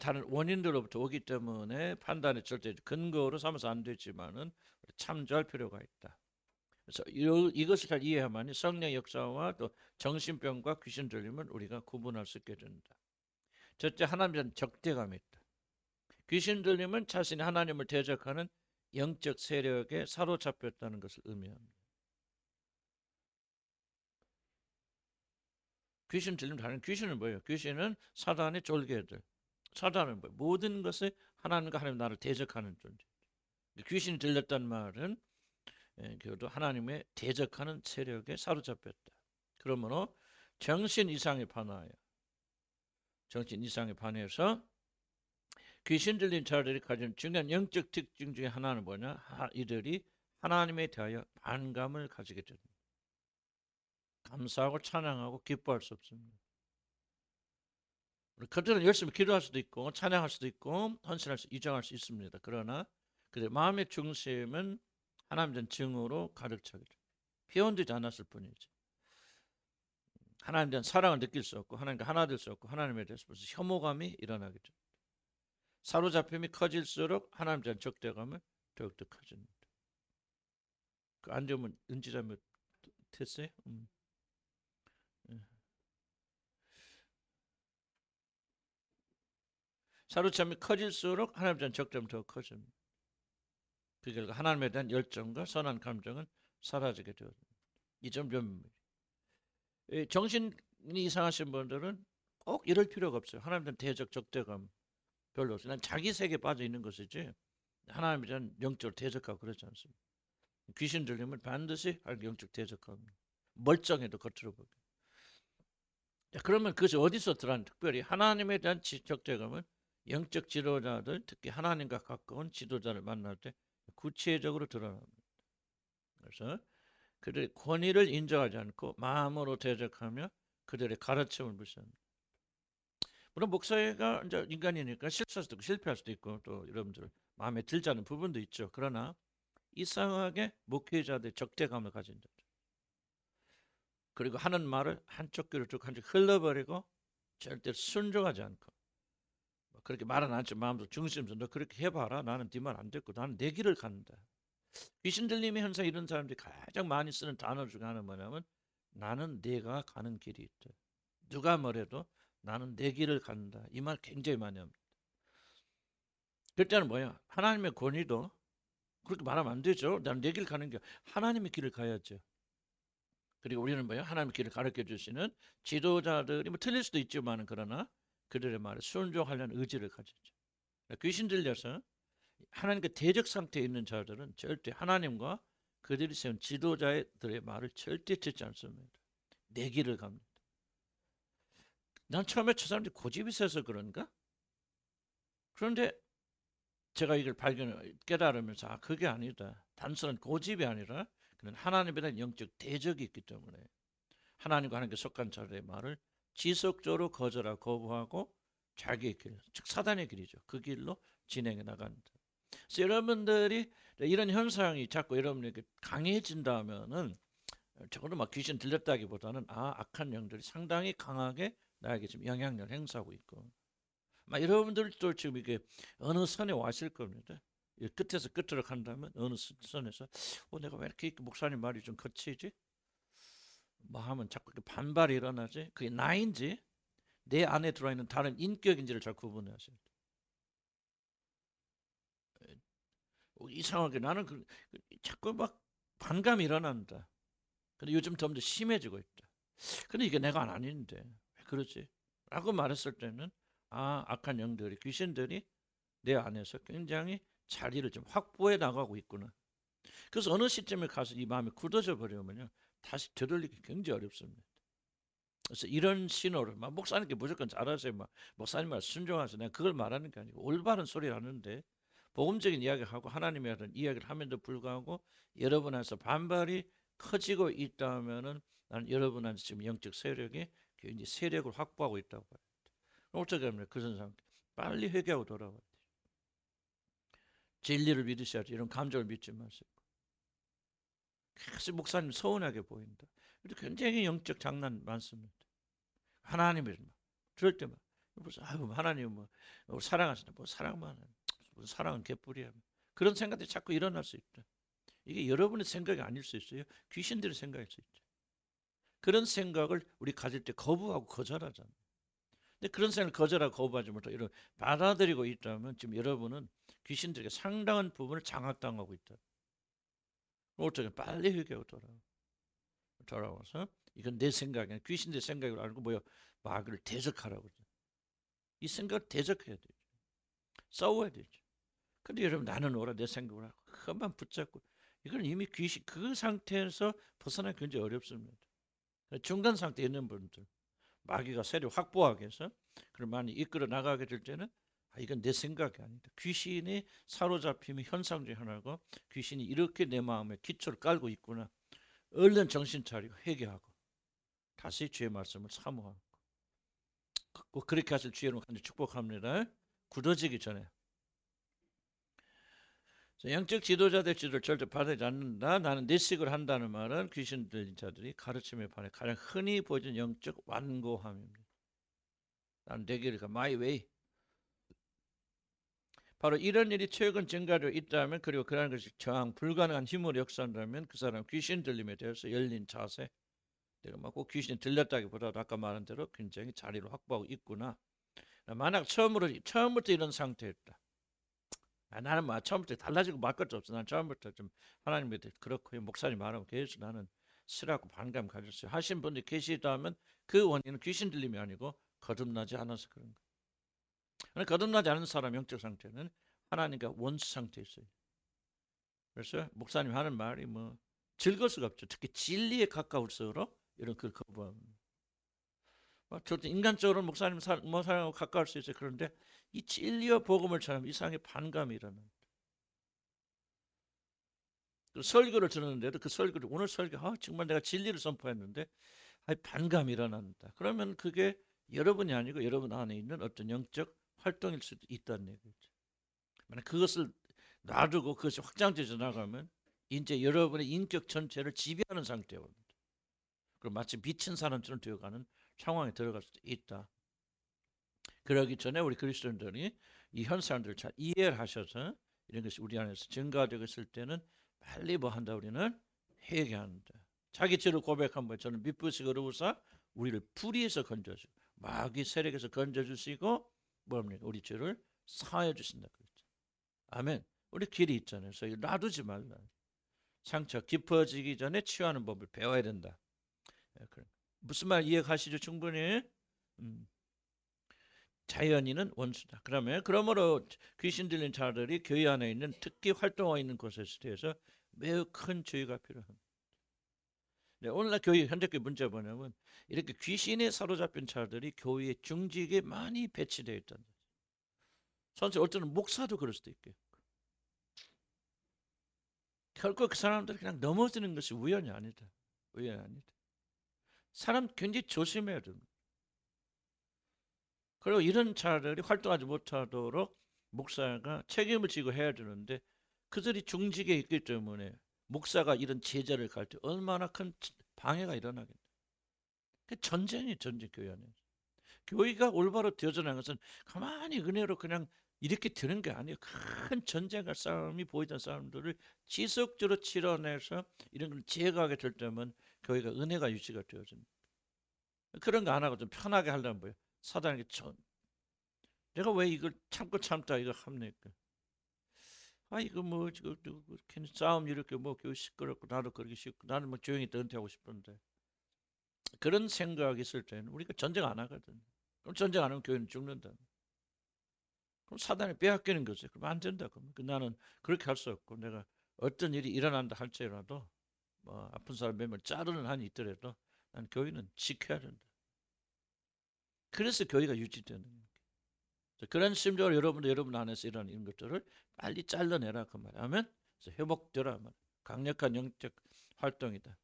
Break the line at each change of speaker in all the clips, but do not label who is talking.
다른 원인들로부터 오기 때문에 판단의 절대 근거로 삼아서 안 되지만은 참조할 필요가 있다. 그래서 이것을 잘 이해하면 성령 역사와 또 정신병과 귀신 들림을 우리가 구분할 수 있게 된다. 첫째, 하나님에 대한 적대감이 있다. 귀신 들림은 자신이 하나님을 대적하는 영적 세력에 사로잡혔다는 것을 의미합니다. 귀신 들림 다른 귀신은 뭐예요? 귀신은 사단의 졸개들. 사단은 뭐예요? 모든 것을 하나님과 하나님 나를 대적하는 존재. 귀신이 들렸단 말은 그것도 하나님의 대적하는 세력에 사로잡혔다. 그러므로 정신 이상에 반하여 정신 이상에 반해서 귀신 들린 자들이 가진 중요한 영적 특징 중에 하나는 뭐냐? 이들이 하나님에 대하여 반감을 가지게 됩니다. 감사하고 찬양하고 기뻐할 수 없습니다. 그들은 열심히 기도할 수도 있고 찬양할 수도 있고 헌신할 수, 이정할 수 있습니다. 그러나 그들 마음의 중심은 하나님에 대한 증오로 가득 차게 됩니다. 표현되지 않았을 뿐이지. 하나님에 대한 사랑을 느낄 수 없고 하나님과 하나 될 수 없고 하나님에 대해서 벌써 혐오감이 일어나게 됩니다. 사로잡힘이 커질수록 하나님에 대한 적대감을 더욱더 커집니다. 그 앉으면 은지자면 됐어요? 사로잡힘이 커질수록 하나님에 대한 적대감이 더 커집니다. 그 결과 하나님에 대한 열정과 선한 감정은 사라지게 되어집니다. 이 점 변입니다. 정신이 이상하신 분들은 꼭 이럴 필요가 없어요. 하나님에 대한 대적 적대감 별로 없어요. 난 자기 세계에 빠져 있는 것이지 하나님에 대한 영적으로 대적하고 그렇지 않습니다. 귀신 들리면 반드시 영적 대적합니다. 멀쩡해도 겉으로 보게. 그러면 그것이 어디서 드러나는 특별히 하나님에 대한 적대감은 영적 지도자들 특히 하나님과 가까운 지도자를 만날 때 구체적으로 드러납니다. 그래서 그들의 권위를 인정하지 않고 마음으로 대적하며 그들의 가르침을 무시합니다. 물론 목사가 이제 인간이니까 실수할 수도 있고 실패할 수도 있고 또 여러분들 마음에 들지 않은 부분도 있죠. 그러나 이상하게 목회자들의 적대감을 가진 자들. 그리고 하는 말을 한쪽 귀로 쭉 한쪽 흘러버리고 절대 순종하지 않고 그렇게 말은 않지 마음속 중심에서 너 그렇게 해봐라. 나는 네 말 안 듣고 나는 내 길을 간다. 귀신 들림의 현상 이런 사람들이 가장 많이 쓰는 단어 중에 하나는 뭐냐면 나는 내가 가는 길이 있다. 누가 뭐래도 나는 내 길을 간다. 이 말 굉장히 많이 합니다. 그럴 때는 뭐야? 하나님의 권위도 그렇게 말하면 안 되죠. 나는 내 길 가는 게 하나님의 길을 가야죠. 그리고 우리는 뭐야? 하나님의 길을 가르쳐 주시는 지도자들이 뭐 틀릴 수도 있지만 그러나 그들의 말에 순종하려는 의지를 가지죠. 귀신 들려서 하나님과 대적 상태에 있는 자들은 절대 하나님과 그들이 세운 지도자들의 말을 절대 듣지 않습니다. 내 길을 갑니다. 난 처음에 저 사람들이 고집이 세서 그런가? 그런데 제가 이걸 깨달으면서 그게 아니다. 단순한 고집이 아니라 그는 하나님에 대한 영적 대적이 있기 때문에 하나님과 하나님께 속한 자들의 말을 지속적으로 거절하고 거부하고 자기의 길, 즉 사단의 길이죠. 그 길로 진행해 나간다. 그래서 여러분들이 이런 현상이 자꾸 여러분에게 강해진다면은 적어도 막 귀신 들렸다기보다는 악한 영들이 상당히 강하게 나에게 지금 영향력을 행사하고 있고 여러분들도 지금 이게 어느 선에 왔을 겁니다. 끝에서 끝으로 간다면 어느 선에서 내가 왜 이렇게 목사님 말이 좀 거치지? 뭐 하면 자꾸 반발이 일어나지? 그게 나인지 내 안에 들어있는 다른 인격인지를 잘 구분하셔야 돼요. 이상하게 나는 자꾸 막 반감이 일어난다. 근데 요즘 점점 심해지고 있다. 근데 이게 내가 아닌데 왜 그러지? 라고 말했을 때는 악한 영들이 귀신들이 내 안에서 굉장히 자리를 좀 확보해 나가고 있구나. 그래서 어느 시점에 가서 이 마음이 굳어져 버리면요 다시 되돌리기 굉장히 어렵습니다. 그래서 이런 신호를 목사님께 무조건 잘하세요. 목사님 말 순종하세요. 내가 그걸 말하는 게 아니고 올바른 소리를 하는데 복음적인 이야기를 하고 하나님에 대한 이야기를 함에도 불구하고 여러분한테서 반발이 커지고 있다면은 나는 여러분한테 지금 영적 세력이 굉장히 세력을 확보하고 있다고 봐요. 어떻게 하면 그 선상 빨리 회개하고 돌아와야 돼요. 진리를 믿으셔야지 이런 감정을 믿지 마시고. 계속 목사님 서운하게 보인다. 굉장히 영적 장난 많습니다. 하나님의 들을 때만 무슨 아유 하나님 뭐 사랑하시나 뭐 사랑만 무슨 사랑은 개뿔이야. 그런 생각들이 자꾸 일어날 수 있다. 이게 여러분의 생각이 아닐 수 있어요. 귀신들의 생각일 수 있죠. 그런 생각을 우리 가질 때 거부하고 거절하잖아요. 근데 그런 생각을 거절하고 거부하지 못하고 이런 받아들이고 있다면 지금 여러분은 귀신들에게 상당한 부분을 장악당하고 있다. 어떻게 빨리 회개하고 돌아와서 이건 내 생각이 아니라 귀신들의 생각을 알고 뭐야 마귀를 대적하라고 그러죠. 이 생각을 대적해야 되죠. 싸워야 되죠. 근데 여러분 나는 오라 내 생각을 하고 그것만 붙잡고 이건 이미 귀신 그 상태에서 벗어나기 굉장히 어렵습니다. 중간 상태에 있는 분들 마귀가 세력 확보하기 위해서 그걸 많이 이끌어 나가게 될 때는 이건 내 생각이 아니다. 귀신이 사로잡힘의 현상 중 하나고 귀신이 이렇게 내 마음에 기초를 깔고 있구나. 얼른 정신 차리고 회개하고 다시 주의 말씀을 사모하고 꼭 그렇게 하실 주의 이름으로 간절히 축복합니다. 굳어지기 전에 영적 지도자 될 지도를 절대 받지 않는다. 나는 내식을 한다는 말은 귀신 들린 자들이 가르침에 반해 가장 흔히 보여진 영적 완고함입니다. 나는 내 길을 가 my way. 바로 이런 일이 최근 증가되어 있다면 그리고 그러한 것이 저항 불가능한 힘으로 역사한다면 그 사람 귀신 들림에 대해서 열린 자세 내가 막 꼭 귀신이 들렸다기보다도 아까 말한 대로 굉장히 자리를 확보하고 있구나. 만약 처음부터 이런 상태였다. 나는 뭐 처음부터 달라지고 말 것도 없어. 난 처음부터 좀 하나님에 대해 그렇고 목사님 말하면 계속 나는 싫어하고 반감 가졌어요. 하신 분들이 계시다면 그 원인은 귀신 들림이 아니고 거듭나지 않아서 그런 거예요. 거듭나지 않은 사람 영적 상태는 하나님과 원수 상태에 있어요. 그래서 목사님 하는 말이 뭐 즐거울 수가 없죠. 특히 진리에 가까울수록 이런 걸 거부합니다. 저도 인간적으로 목사님 사람하고 가까울 수 있어요. 그런데 이 진리와 복음을 전하면 이상하게 반감이 일어납니다. 그 설교를 들었는데도 그 설교를 오늘 설교 정말 내가 진리를 선포했는데 반감이 일어난다. 그러면 그게 여러분이 아니고 여러분 안에 있는 어떤 영적 활동일 수도 있다는 얘기죠. 만약 그것을 놔두고 그것이 확장되어 나가면 이제 여러분의 인격 전체를 지배하는 상태에 옵니다. 그럼 마치 미친 사람처럼 되어가는 상황에 들어갈 수도 있다. 그러기 전에 우리 그리스도인들이 이 현상들을 잘 이해를 하셔서 이런 것이 우리 안에서 증가되고 있을 때는 빨리 뭐 한다 우리는 회개한다. 자기 죄를 고백한 거예요. 저는 미쁘시고 어려우사 우리를 불의에서 건져주시고 마귀 세력에서 건져주시고 뭡니까? 우리 죄를 사하여 주신다. 그랬죠. 아멘. 우리 길이 있잖아요. 그래서 놔두지 말라. 상처 깊어지기 전에 치유하는 법을 배워야 된다. 무슨 말 이해가시죠? 충분히. 자연인은 원수다. 그러므로 귀신 들린 자들이 교회 안에 있는 특히 활동하고 있는 곳에 대해서 매우 큰 주의가 필요합니다. 네, 오늘날 교회 현대교회 문제가 뭐냐면 이렇게 귀신에 사로잡힌 자들이 교회의 중직에 많이 배치되어 있다는 거죠. 선생 어쩌면 목사도 그럴 수도 있겠고. 결국 그 사람들이 그냥 넘어지는 것이 우연이 아니다. 우연이 아니다. 사람 굉장히 조심해야 됩니다. 그리고 이런 자들이 활동하지 못하도록 목사가 책임을 지고 해야 되는데 그들이 중직에 있기 때문에 목사가 이런 제자를 갈 때 얼마나 큰 방해가 일어나겠다. 그 전쟁이 전쟁 교회 안에서. 교회가 올바로 되어져나는 것은 가만히 은혜로 그냥 이렇게 되는 게 아니에요. 큰 전쟁과 싸움이 보이던 사람들을 지속적으로 치러내서 이런 걸 제거하게 될 때면 교회가 은혜가 유지가 되어집니다. 그런 거 안 하고 좀 편하게 하려면 뭐예요? 사단에게 내가 왜 이걸 참다 이거 합니까? 이거 뭐 괜히 싸움 이렇게 뭐 교회 시끄럽고 나도 그러기 싫고 나는 뭐 조용히 은퇴하고 싶은데 그런 생각이 있을 때는 우리가 전쟁 안 하거든. 그럼 전쟁 안 하면 교회는 죽는다. 그럼 사단이 빼앗기는 거지. 그럼 안 된다. 그럼 나는 그렇게 할 수 없고 내가 어떤 일이 일어난다 할지라도 뭐 아픈 사람 몇 명 자르는 한이 있더라도 난 교회는 지켜야 된다. 그래서 교회가 유지되는 거예요. 그런 심정으로 여러분 안에서 이런 것들을 빨리 잘라내라 그 말이야. 아멘. 그래서 회복되라 말. 강력한 영적 활동이다.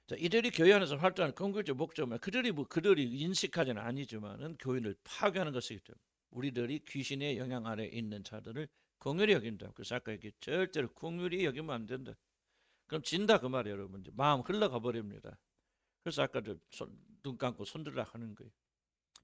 자, 이들이 교회 안에서 활동하는 궁극적 목적은 그들이 인식하지는 아니지만은 교회를 파괴하는 것이기 때문에 우리들이 귀신의 영향 아래 있는 자들을 긍휼히 여긴다. 그래서 아까 얘기 절대로 긍휼히 여기면 안 된다. 그럼 진다 그 말이에요, 여러분. 마음 흘러가 버립니다. 그래서 아까 눈 감고 손들라 하는 거예요.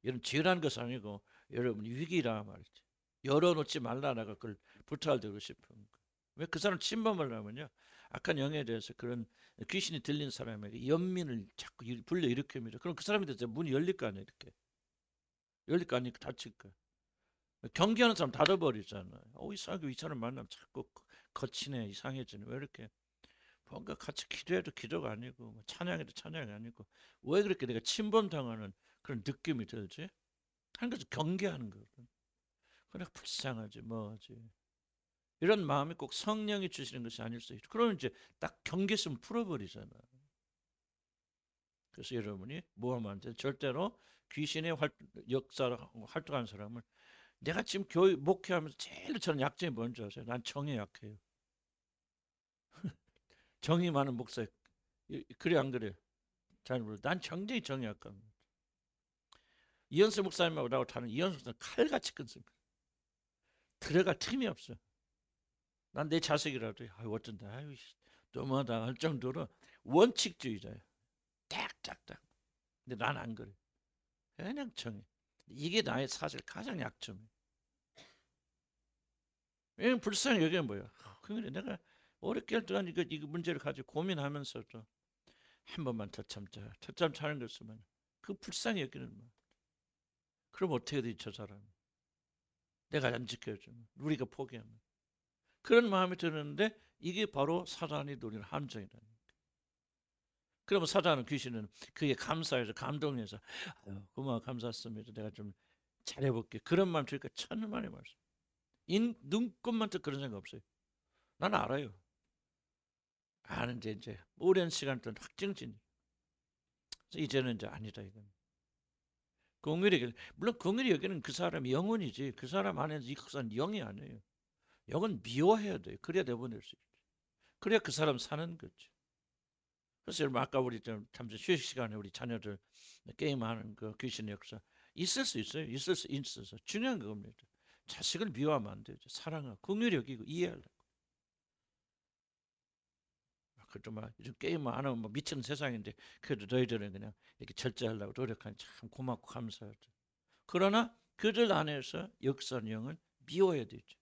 이런 지랄한 것이 아니고 여러분 위기라 말이지. 열어놓지 말라라고 그걸 부탁드리고 싶은 거. 왜 그 사람 침범을 하면요. 악한 영에 대해서 그런 귀신이 들린 사람에게 연민을 자꾸 불러 일으킵니다. 그럼 그 사람에 대해서 문이 열릴 거 아니에요. 이렇게. 열릴 거 아니니까 닫힐 거야. 경계하는 사람 닫아버리잖아요. 이상하게 이 사람 만나면 자꾸 거치네, 이상해지네. 왜 이렇게? 뭔가 같이 기도해도 기도가 아니고 뭐 찬양해도 찬양이 아니고 왜 그렇게 내가 침범당하는 그런 느낌이 들지? 하는 것을 경계하는 거거든. 그래 불쌍하지 뭐지. 이런 마음이 꼭 성령이 주시는 것이 아닐 수 있죠. 그러면 이제 딱 경계심 풀어버리잖아. 그래서 여러분이 뭐하면 안 돼? 절대로 귀신의 역사를 활동하는 사람을 내가 지금 교회 목회하면서 제일 저는 약점이 뭔지 아세요? 난 정에 약해요. 정이 많은 목사 그래 안 그래? 잘 모르. 난 굉장히 정이 약합니다. 이현수 목사님하고 다른 이현수 목사님 칼같이 끊습니다. 들어갈 틈이 없어. 난 내 자식이라도 어쩐다. 아유 너무하다 할 정도로 원칙주의자예요. 딱딱딱. 근데 난 안 그래. 그냥 정해. 이게 나의 사실 가장 약점이에요. 왜냐면 불쌍히 여기는 뭐야. 그래 내가 어렵게 할 동안 이거 문제를 가지고 고민하면서도 한 번만 더 참자. 더 참자는 것은 그 불쌍히 여기는 뭐. 그럼 어떻게 되지 저 사람? 내가 안 지켜주면 우리가 포기하면 그런 마음이 드는데 이게 바로 사단이 노리는 함정이라는 거예요. 그러면 사단은 귀신은 그게 감사해서 감동해서 아유, 고마워 감사했습니다. 내가 좀 잘해볼게. 그런 마음 들으니까 천만의 말씀. 눈꽃만 또 그런 생각 없어요. 난 알아요. 아는데 이제 오랜 시간 동안 확증진. 이제는 이제 아니다 이건. 공일이 물론 공일이 여기는 그 사람 영혼이지 그 사람 안에서 이 사람 영이 아니에요. 영은 미워해야 돼요. 그래야 내보낼 수 있지. 그래야 그 사람 사는 거지. 그래서 여러분 아까 우리 잠시 휴식 시간에 우리 자녀들 게임하는 그 귀신의 역사 있을 수 있어요. 있을 수 있어서 중요한 겁니다. 자식을 미워하면 안 되죠. 사랑하고 긍휼히 여기고 이해하려고. 그래도 막 요즘 게임만 안 하면 뭐 미치는 세상인데 그래도 너희들은 그냥 이렇게 절제하려고 노력하니 참 고맙고 감사하죠. 그러나 그들 안에서 역사는 영은 미워해야 되죠.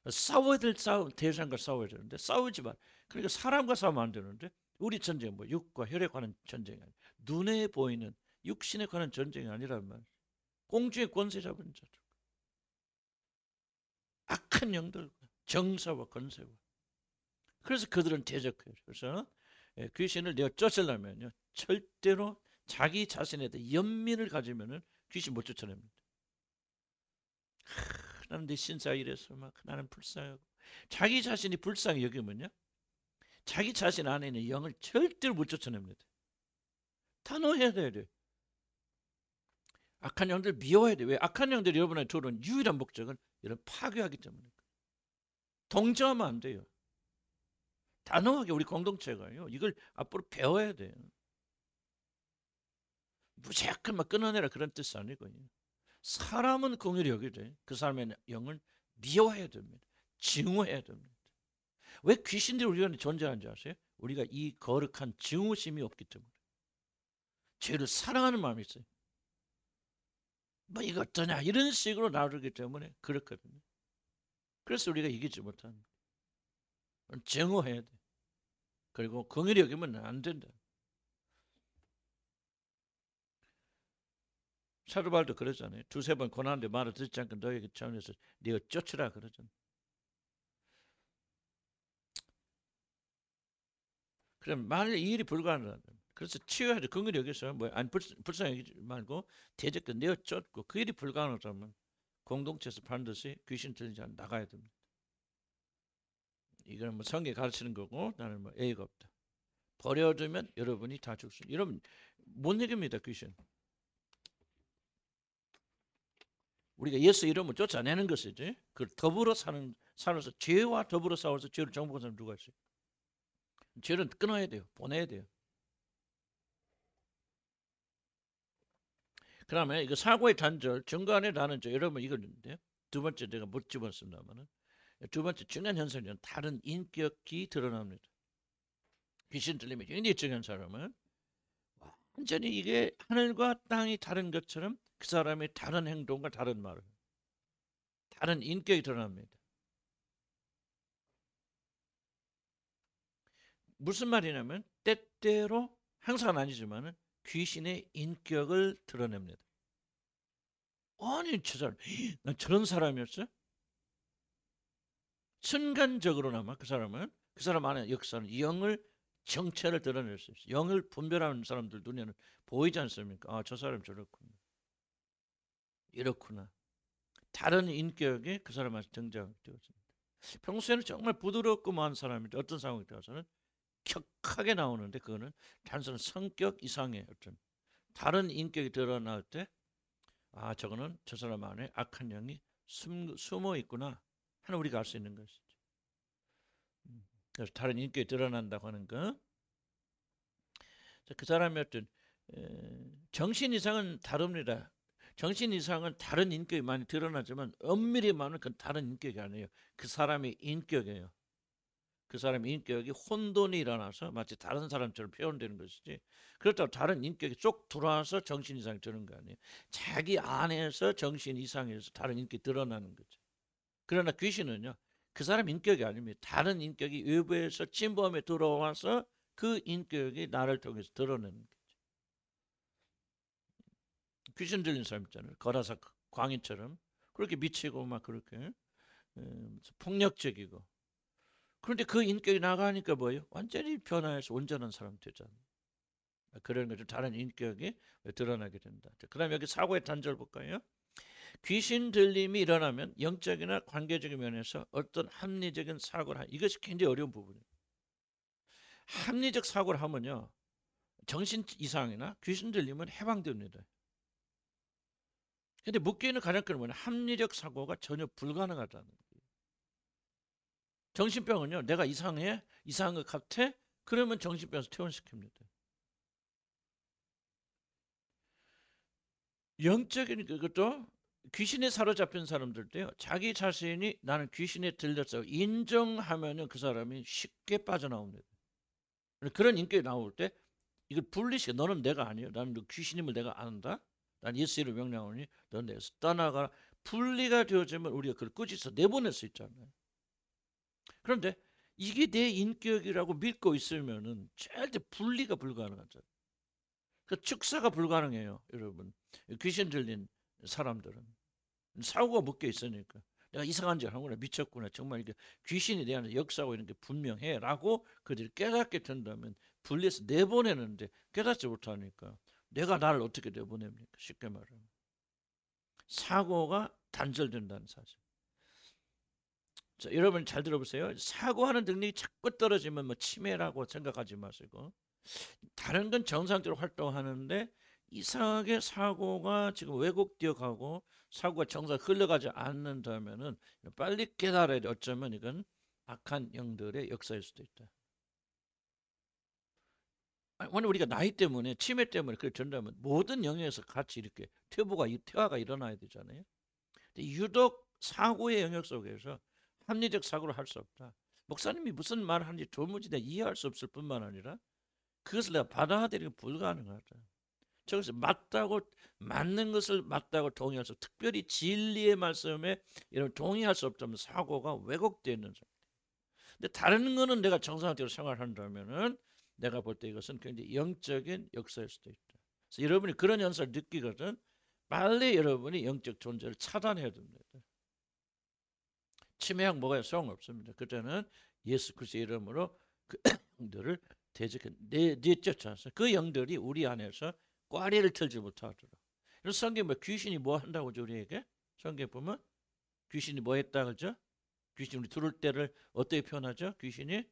싸워야 될 대상과 싸워야 되는데 싸우지 마. 그러니까 사람과 싸우면 안 되는데 우리 전쟁은 뭐 육과 혈에 관한 전쟁이 아니야. 눈에 보이는 육신에 관한 전쟁이 아니란 말이야. 공중의 권세 잡은 자들. 악한 영들과 정사와 권세와. 그래서 그들은 대적해요. 그래서 귀신을 내어 쫓으려면요. 절대로 자기 자신에 대해 연민을 가지면은 귀신 못 쫓아냅니다. 나는 내 신사 이래서 막 나는 불쌍하고 자기 자신이 불쌍히 여기면요. 자기 자신 안에 있는 영을 절대로 못 쫓아냅니다. 단호해야 돼. 악한 영들 미워해야 돼. 왜? 악한 영들이 여러분의 들어온 유일한 목적은 이런 파괴하기 때문에. 동조하면 안 돼요. 단호하게 우리 공동체가요. 이걸 앞으로 배워야 돼요. 무조건 막 끊어내라 그런 뜻이 아니고요. 사람은 공의를 여겨야 돼. 그 사람의 영을 미워해야 됩니다. 증오해야 됩니다. 왜 귀신들이 우리 안에 존재하는지 아세요? 우리가 이 거룩한 증오심이 없기 때문에. 죄를 사랑하는 마음이 있어요. 뭐 이거 어떠냐 이런 식으로 나르기 때문에 그렇거든요. 그래서 우리가 이기지 못하는 거예요. 증오해야 돼. 그리고 긍휼히 여기면 안 된다. 사도 바울도 그러잖아요. 두세 번 고난한데 말을 듣지 않고 너에게 전해서 네가 쫓으라 그러잖아요. 그럼 만일 이 일이 불가능하다. 그래서 치유해야 돼. 긍휼히 여기서 뭐안 불쌍히 여기지 말고 대적도 내어 쫓고 그 일이 불가능하다면 공동체에서 반드시 귀신 들리지 않고 나가야 됩니다. 이거는 뭐 성경 가르치는 거고 나는 뭐 A가 없다. 버려두면 여러분이 다 죽습니다. 여러분 못 이깁니다 귀신. 우리가 예수 이름을 쫓아내는 것이지. 그 더불어 살아서 죄와 더불어 싸워서 죄를 정복한 사람 누가 있어요? 죄는 끊어야 돼요. 보내야 돼요. 그다음에 이거 사고의 단절 중간에 나는 여러분 이거 있는데 두 번째 내가 못 집었습니다만은 두 번째 중요한 현상은 다른 인격이 드러납니다. 귀신 들리면 굉장히 중요한 사람은 완전히 이게 하늘과 땅이 다른 것처럼 그 사람의 다른 행동과 다른 말을, 다른 인격이 드러납니다. 무슨 말이냐면 때때로 항상은 아니지만 귀신의 인격을 드러냅니다. 아니 저 사람 난 저런 사람이었어? 순간적으로나마 그 사람 안에 역사는 영을 정체를 드러낼 수 있어요. 영을 분별하는 사람들 눈에는 보이지 않습니까? 아, 저 사람 저렇구나. 이렇구나. 다른 인격이 그 사람한테 등장되었습니다. 평소에는 정말 부드럽고 마한 사람인데 어떤 상황에 들어서는 격하게 나오는데 그거는 단순한 성격 이상의 어떤 다른 인격이 드러날 때 아, 저거는 저 사람 안에 악한 영이 숨어 있구나 하는 우리가 알 수 있는 것이죠. 그래서 다른 인격이 드러난다고 하는 거. 그 사람의 어떤 정신 이상은 다릅니다. 정신 이상은 다른 인격이 많이 드러나지만 엄밀히 말하면 그건 다른 인격이 아니에요. 그 사람의 인격이에요. 그 사람의 인격이 혼돈이 일어나서 마치 다른 사람처럼 표현되는 것이지. 그렇다고 다른 인격이 쏙 들어와서 정신 이상이 드는 거 아니에요. 자기 안에서 정신 이상에서 다른 인격이 드러나는 거죠. 그러나 귀신은요. 그 사람 인격이 아닙니다. 다른 인격이 외부에서 침범에 들어와서 그 인격이 나를 통해서 드러내는 거죠. 귀신 들린 사람 있잖아요. 거라사 광인처럼 그렇게 미치고 막 그렇게 폭력적이고 그런데 그 인격이 나가니까 뭐예요? 완전히 변화해서 온전한 사람 되잖아요. 그런 거죠. 다른 인격이 드러나게 된다. 그 다음에 여기 사고의 단절 볼까요? 귀신 들림이 일어나면 영적이나 관계적인 면에서 어떤 합리적인 사고를 이것이 굉장히 어려운 부분이에요. 합리적 사고를 하면요. 정신 이상이나 귀신 들림은 해방됩니다. 근데 묶여있는 가장 큰 뭐냐 합리적 사고가 전혀 불가능하다는 거예요. 정신병은요. 내가 이상해? 이상한 것 같아? 그러면 정신병에서 퇴원시킵니다. 영적인 그것도 귀신에 사로잡힌 사람들도요. 자기 자신이 나는 귀신에 들렸어 인정하면은 그 사람이 쉽게 빠져나옵니다. 그런 인격이 나올 때 이걸 분리시켜. 너는 내가 아니야. 나는 너 귀신임을 내가 안다. 난 예수를 명령하니 넌 내게서 떠나가라. 분리가 되어지면 우리가 그걸 꾸짖어 내보낼 수 있잖아요. 그런데 이게 내 인격이라고 믿고 있으면은 절대 분리가 불가능하잖아요. 그 축사가 불가능해요, 여러분. 귀신 들린 사람들은 사고가 묶여 있으니까 내가 이상한 짓 하구나 미쳤구나 정말 이게 귀신이 내 안에 역사하고 있는 게 분명해라고 그들이 깨닫게 된다면 분리해서 내보내는데 깨닫지 못하니까 내가 나를 어떻게 내보냅니까? 쉽게 말하면 사고가 단절된다는 사실. 자, 여러분 잘 들어보세요. 사고하는 능력이 자꾸 떨어지면 뭐 치매라고 생각하지 마시고 다른 건 정상적으로 활동하는데 이상하게 사고가 지금 왜곡되어 가고 사고가 정상 흘러가지 않는다면은 빨리 깨달아야 돼. 어쩌면 이건 악한 영들의 역사일 수도 있다. 만약 우리가 나이 때문에 치매 때문에 그렇게 된다면 모든 영역에서 같이 이렇게 퇴화가 일어나야 되잖아요. 근데 유독 사고의 영역 속에서 합리적 사고를 할 수 없다. 목사님이 무슨 말을 하는지 도무지 내가 이해할 수 없을 뿐만 아니라 그것을 내가 받아들이기 불가능하다. 저것이 맞는 것을 맞다고 동의할 수, 특별히 진리의 말씀에 이런 동의할 수 없다면 사고가 왜곡되는 상태. 근데 다른 거는 내가 정상적으로 생활한다면은 내가 볼 때 이것은 굉장히 영적인 역사일 수도 있다. 그래서 여러분이 그런 현상을 느끼거든 빨리 여러분이 영적 존재를 차단해야 됩니다. 치매약 먹어야 소용없습니다. 그때는 예수 그리스도의 이름으로 그 영들을 내쫓아서 그 영들이 우리 안에서 꽈리를 틀지 못하도록. 그래서 성경 뭐 귀신이 뭐 한다고 우리에게 성경 보면 귀신이 뭐 했다 그죠? 귀신이 우리 들을 때를 어떻게 표현하죠? 귀신이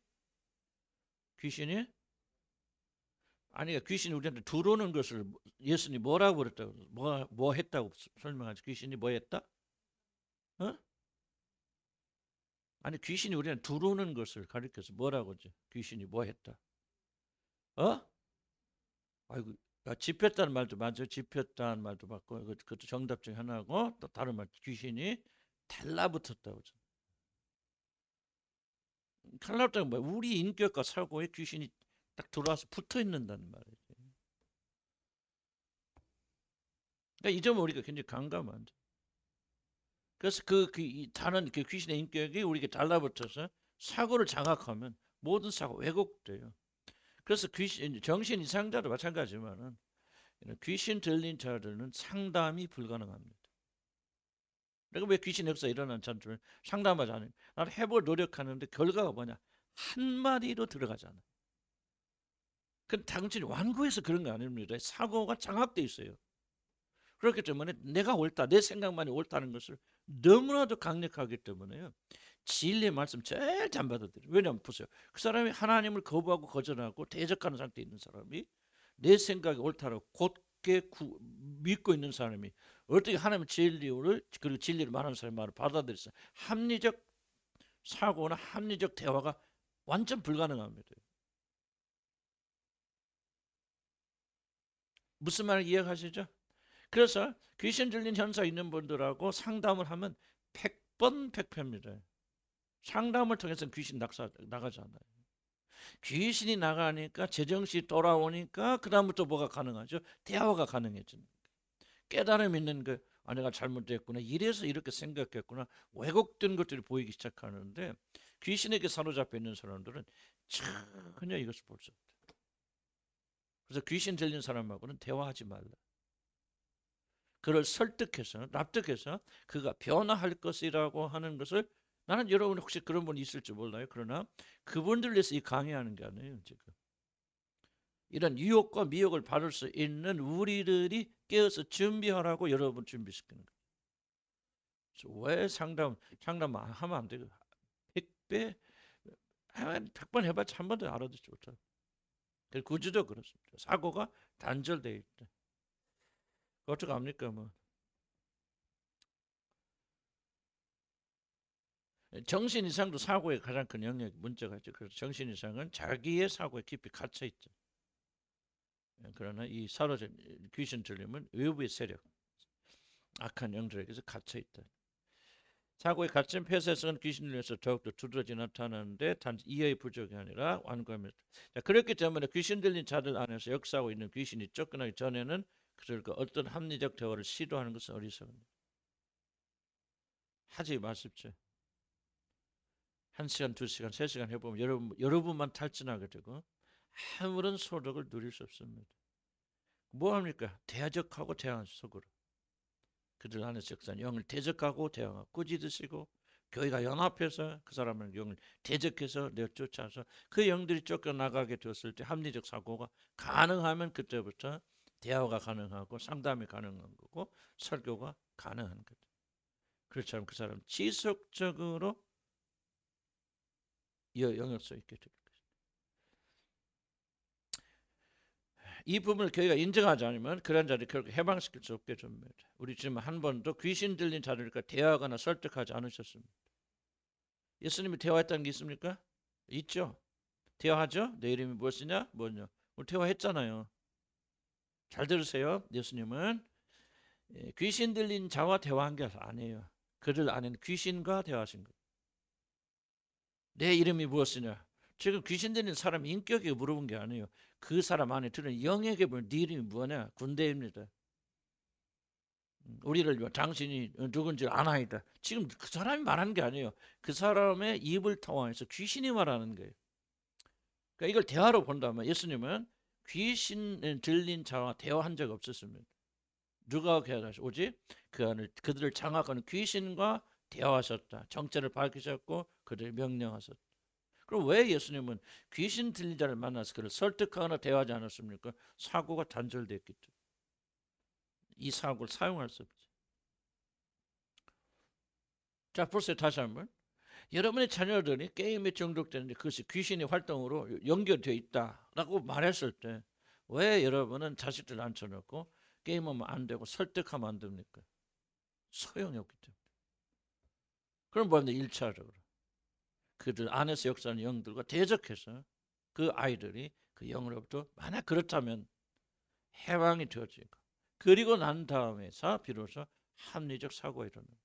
아니 귀신이 우리한테 들어오는 것을 예수님 뭐라고 그랬다고 뭐 했다고 설명하죠? 귀신이 뭐 했다? 어? 아니 귀신이 우리한테 들어오는 것을 가리켜서 뭐라고 하죠? 귀신이 뭐 했다? 어? 아이고 집혔다는 말도 맞아요. 집혔다는 말도 맞고 그것도 정답 중에 하나고 또 다른 말 귀신이 달라붙었다고. 달라붙다는 뭐야? 우리 인격과 사고에 귀신이 딱 들어와서 붙어 있는다는 말이지. 그러니까 이 점은 우리가 굉장히 강감한. 그래서 이 다른 그 귀신의 인격이 우리에게 달라붙어서 사고를 장악하면 모든 사고 왜곡돼요. 그래서 귀신, 정신 이상자도 마찬가지지만은 귀신 들린 자들은 상담이 불가능합니다. 내가 왜 귀신 역사 일어난 자들 상담하지 않아요? 나는 해볼 노력하는데 결과가 뭐냐? 한 마디로 들어가잖아. 그 당신이 완고해서 그런 거 아닙니다. 사고가 장악돼 있어요. 그렇기 때문에 내가 옳다, 내 생각만이 옳다는 것을 너무나도 강력하기 때문에요. 진리의 말씀 제일 잘 받아들여요. 왜냐하면 보세요. 그 사람이 하나님을 거부하고 거절하고 대적하는 상태에 있는 사람이 내 생각이 옳다고 곧게 믿고 있는 사람이 어떻게 하나님의 진리를 그리고 진리를 말하는 사람의 말을 받아들여서 합리적 사고나 합리적 대화가 완전 불가능합니다. 무슨 말을 이해하시죠? 그래서 귀신 들린 현상 있는 분들하고 상담을 하면 100번 100패입니다. 상담을 통해서 귀신 나가지 않아요. 귀신이 나가니까 제정신이 돌아오니까 그 다음부터 뭐가 가능하죠? 대화가 가능해지는 거예요. 깨달음 있는 그 내가 잘못됐구나, 이래서 이렇게 생각했구나, 왜곡된 것들이 보이기 시작하는데 귀신에게 사로잡혀 있는 사람들은 전혀 이것을 볼 수 없다. 그래서 귀신 들린 사람하고는 대화하지 말라. 그를 설득해서 납득해서 그가 변화할 것이라고 하는 것을, 나는 여러분 혹시 그런 분이 있을지 몰라요. 그러나 그분들 위해서 이 강의하는 게 아니에요. 지금 이런 유혹과 미혹을 받을 수 있는 우리들이 깨어서 준비하라고 여러분 준비시키는 거예요. 왜 상담 하면 안 되고 100배 100번 해봤자 한 번도 알아듣지 못하고. 구조도 그렇습니다. 사고가 단절되어 있다. 어떻게 합니까 뭐. 정신 이상도 사고의 가장 큰 영역 문제가 있죠. 그래서 정신 이상은 자기의 사고에 깊이 갇혀 있죠. 그러나 이 사로잡 귀신 들림은 외부의 세력, 악한 영들에게서 갇혀 있다. 사고에 갇힌 폐쇄성은 귀신을 위해서 더욱더 두드러지 나타나는데 단지 이해의 부족이 아니라 완고함이다. 자, 그렇기 때문에 귀신 들린 자들 안에서 역사하고 있는 귀신이 쫓겨나기 전에는 그들과 어떤 합리적 대화를 시도하는 것은 어리석습니다. 하지 마십시오. 1시간, 2시간, 3시간 해보면 여러분만 탈진하게 되고 아무런 소득을 누릴 수 없습니다. 뭐합니까? 대적하고 대항 속으로. 그들 안에서 역사는 영을 대적하고 대항하고 꾸짖으시고 교회가 연합해서 그 사람을 영을 대적해서 내쫓아서 그 영들이 쫓겨나가게 되었을 때 합리적 사고가 가능하면 그때부터 대화가 가능하고 상담이 가능한 거고 설교가 가능한 거죠. 그렇지 않으면 그 사람 지속적으로 영역 속에 있게 됩니다. 이 부분을 교회가 인정하지 않으면 그런 자를 결국 해방시킬 수 없게 됩니다. 우리 지금 한 번도 귀신 들린 자들과 대화하거나 설득하지 않으셨습니다. 예수님이 대화했다는 게 있습니까? 있죠. 대화하죠. 내 이름이 무엇이냐? 뭐냐? 우리 대화했잖아요. 잘 들으세요. 예수님은 귀신 들린 자와 대화한 게 아니에요. 그들 안에는 귀신과 대화하신 거예요. 내 이름이 무엇이냐? 지금 귀신 들린 사람 인격에 물어본 게 아니에요. 그 사람 안에 들은 영에게 물은 네 이름이 뭐냐? 군대입니다. 우리를 당신이 누군지 아나이다. 지금 그 사람이 말하는 게 아니에요. 그 사람의 입을 통해서 귀신이 말하는 거예요. 그러니까 이걸 대화로 본다면 예수님은 귀신 들린 자와 대화한 적 없었습니다. 누가 대화하셨? 오직 그들을 장악하는 귀신과 대화하셨다. 정체를 밝히셨고 그들을 명령하셨다. 그럼 왜 예수님은 귀신 들린 자를 만나서 그를 설득하거나 대화하지 않았습니까? 사고가 단절됐기 때문에. 이 사고를 사용할 수 없지. 자, 보세요. 다시 한번. 여러분의 자녀들이 게임에 중독되는데 그것이 귀신의 활동으로 연결되어 있다라고 말했을 때 왜 여러분은 자식들 앉혀놓고 게임하면 안 되고 설득하면 안 됩니까? 소용이 없기 때문에. 그럼 뭐하면 1차적으로 그들 안에서 역사하는 영들과 대적해서 그 아이들이 그 영으로부터 만약 그렇다면 해방이 되어지고 그리고 난 다음에서 비로소 합리적 사고가 일어납니다.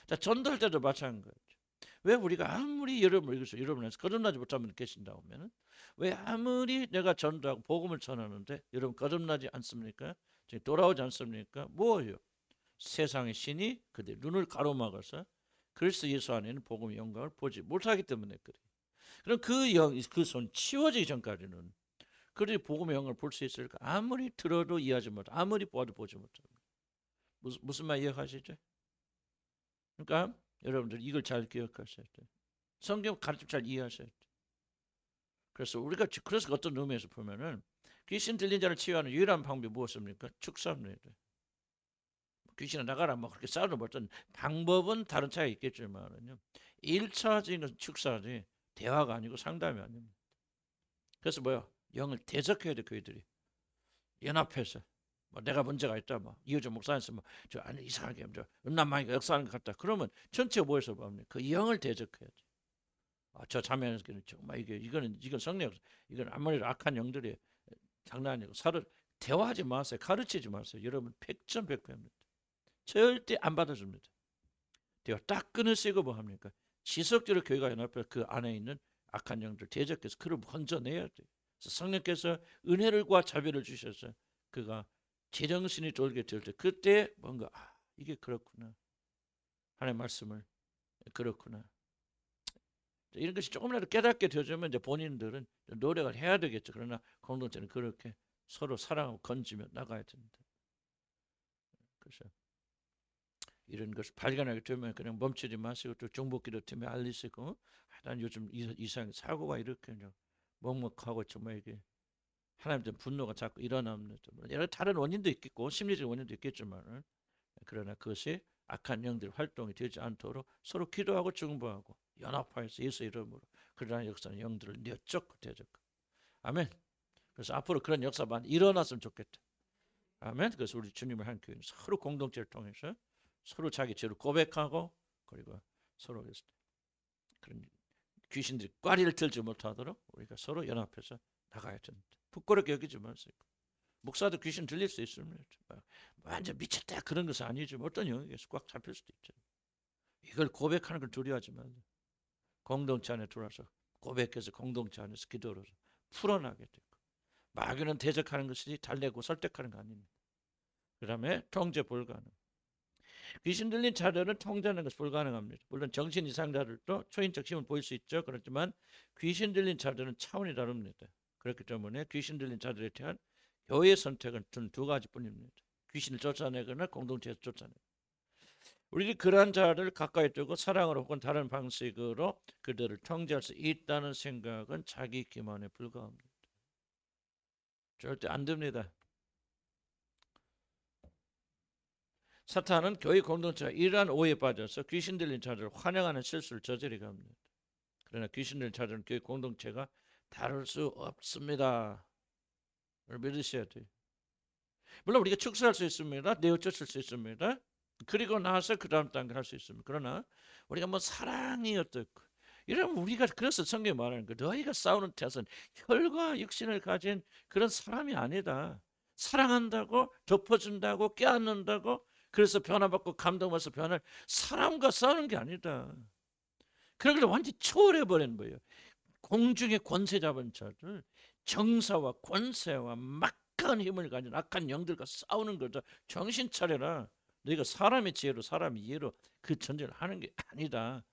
자, 전도할 때도 마찬가지죠. 왜 우리가 아무리 여러분에서 거듭나지 못하면 계신다고 하면 왜 아무리 내가 전도하고 복음을 전하는데 여러분 거듭나지 않습니까? 돌아오지 않습니까? 뭐예요? 세상의 신이 그들 눈을 가로막아서 그리스도 예수 안에는 복음의 영광을 보지 못하기 때문에 그래. 그럼 그 손 치워지기 전까지는 그들이 복음의 영광을 볼 수 있을까? 아무리 들어도 이해하지 못, 아무리 보아도 보지 못합니다. 무슨 말 이해하시죠? 그러니까 여러분들 이걸 잘 기억하셔야 돼요. 성경 가르침 잘 이해하셔야 돼요. 그래서 어떤 의미에서 보면은 귀신 들린 자를 치유하는 유일한 방법이 무엇입니까? 축사입니다. 귀신을 나가라 뭐 그렇게 싸우는 어떤 방법은 다른 차이가 있겠지만은요. 1차적인 것은 축사지 대화가 아니고 상담이 아닙니다. 그래서 뭐요? 영을 대적해야 돼 교회들이 연합해서 뭐 내가 문제가 있다 뭐 이호정 목사님께서 뭐저 안에 이상하게 저 음란마귀가 역사하는 것 같다 그러면 전체 모여서 뭡니까? 그 영을 대적해야지. 저 자매는 정말 이건 성령 이건 아무리 악한 영들이 장난 아니고 대화하지 마세요. 가르치지 마세요. 여러분 100점 100패입니다. 절대 안 받아줍니다. 대화 딱 끊으시고 뭐 합니까? 지속적으로 교회가 연합해 그 안에 있는 악한 영들 대적해서 그를 건져내야 돼요. 그래서 성령께서 은혜를과 자비를 주셔서 그가 제정신이 돌게 될 때 그때 뭔가 이게 그렇구나. 하나님의 말씀을 그렇구나. 이런 것이 조금이라도 깨닫게 되어주면 이제 본인들은 노력을 해야 되겠죠. 그러나 공동체는 그렇게 서로 사랑하고 건지며 나가야 됩니다. 그래서 이런 것을 발견하게 되면 그냥 멈추지 마시고 또 중보기도 팀에 알리시고 난 요즘 이상 사고가 이렇게 먹먹하고 정말 이게 하나님 때 분노가 자꾸 일어납니다. 여러 다른 원인도 있겠고 심리적 원인도 있겠지만 그러나 그것이 악한 영들 활동이 되지 않도록 서로 기도하고 중보하고 연합하여서 예수 이름으로 그러한 역사는 영들을 내쫓고 대적하고 아멘. 그래서 앞으로 그런 역사만 일어났으면 좋겠다. 아멘. 그래서 우리 주님을 한 교회는 서로 공동체를 통해서 서로 자기 죄를 고백하고 그리고 서로 그런 귀신들이 꽈리를 들지 못하도록 우리가 서로 연합해서 나가야 됩니다. 부끄럽게 여기지 마세요. 목사도 귀신 들릴 수 있습니다. 완전 미쳤다 그런 것은 아니지만 어떤 영역에서 꽉 잡힐 수도 있죠. 이걸 고백하는 걸 두려워하지 말고 공동체 안에 들어와서 고백해서 공동체 안에서 기도로 풀어나게 되고 마귀는 대적하는 것이지 달래고 설득하는 거 아닙니다. 그 다음에 통제 불가능. 귀신 들린 자들은 통제하는 것이 불가능합니다. 물론 정신 이상 자들도 초인적 힘을 보일 수 있죠. 그렇지만 귀신 들린 자들은 차원이 다릅니다. 그렇기 때문에 귀신 들린 자들에 대한 교회의 선택은 두 가지뿐입니다. 귀신을 쫓아내거나 공동체에서 쫓아내고. 우리들이 그러한 자를 가까이 두고 사랑으로 혹은 다른 방식으로 그들을 통제할 수 있다는 생각은 자기 기만에 불과합니다. 절대 안 됩니다. 사탄은 교회 공동체가 이러한 오해에 빠져서 귀신 들린 자들을 환영하는 실수를 저지르게 합니다. 그러나 귀신 들린 자들은 교회 공동체가 다룰 수 없습니다. 믿으셔야 돼요. 물론 우리가 축사할 수 있습니다. 내어쫓을 수 있습니다. 그리고 나서 그 다음 단계 할 수 있습니다. 그러나 우리가 뭐 사랑이 어떻고 이러면 우리가 그래서 성경에 말하는 거 너희가 싸우는 태는 혈과 육신을 가진 그런 사람이 아니다. 사랑한다고 덮어준다고 깨닫는다고 그래서 변화받고 감동받아서 변할 사람과 싸우는 게 아니다. 그런 걸 완전히 초월해버리는 거예요. 공중의 권세 잡은 자들 정사와 권세와 막강한 힘을 가진 악한 영들과 싸우는 거다. 정신 차려라. 너희가 사람의 지혜로 사람의 이해로 그 전쟁을 하는 게 아니다.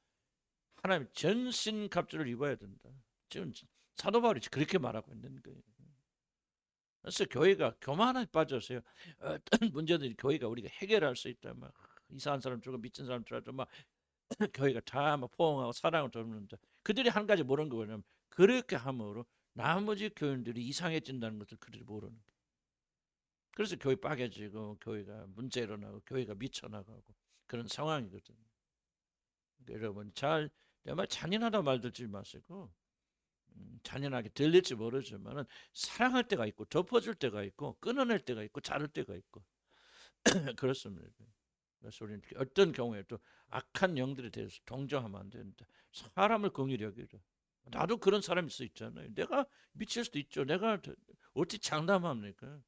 하나님 전신갑주를 입어야 된다. 지금 사도 바울이 그렇게 말하고 있는 거예요. 그래서 교회가 교만에 빠져서요. 어떤 문제들이 교회가 우리가 해결할 수 있다. 막 이상한 사람 주고 미친 사람 주고 막 교회가 다 막 포옹하고 사랑을 돕는다. 그들이 한 가지 모르는 거 뭐냐면 그렇게 함으로 나머지 교인들이 이상해진다는 것을 그들이 모르는 거예요. 그래서 교회 빠개지고 교회가 문제 일어나고 교회가 미쳐나가고 그런 상황이거든요. 여러분 정말 잔인하다 말 듣지 마시고 잔인하게 들릴지 모르지만은 사랑할 때가 있고 덮어줄 때가 있고 끊어낼 때가 있고 자를 때가 있고 그렇습니다. 그래서 우리는 어떤 경우에도 악한 영들에 대해서 동정하면 안 된다. 사람을 긍휼히 여기라. 나도 그런 사람일 수 있잖아요. 내가 미칠 수도 있죠. 내가 어떻게 장담합니까?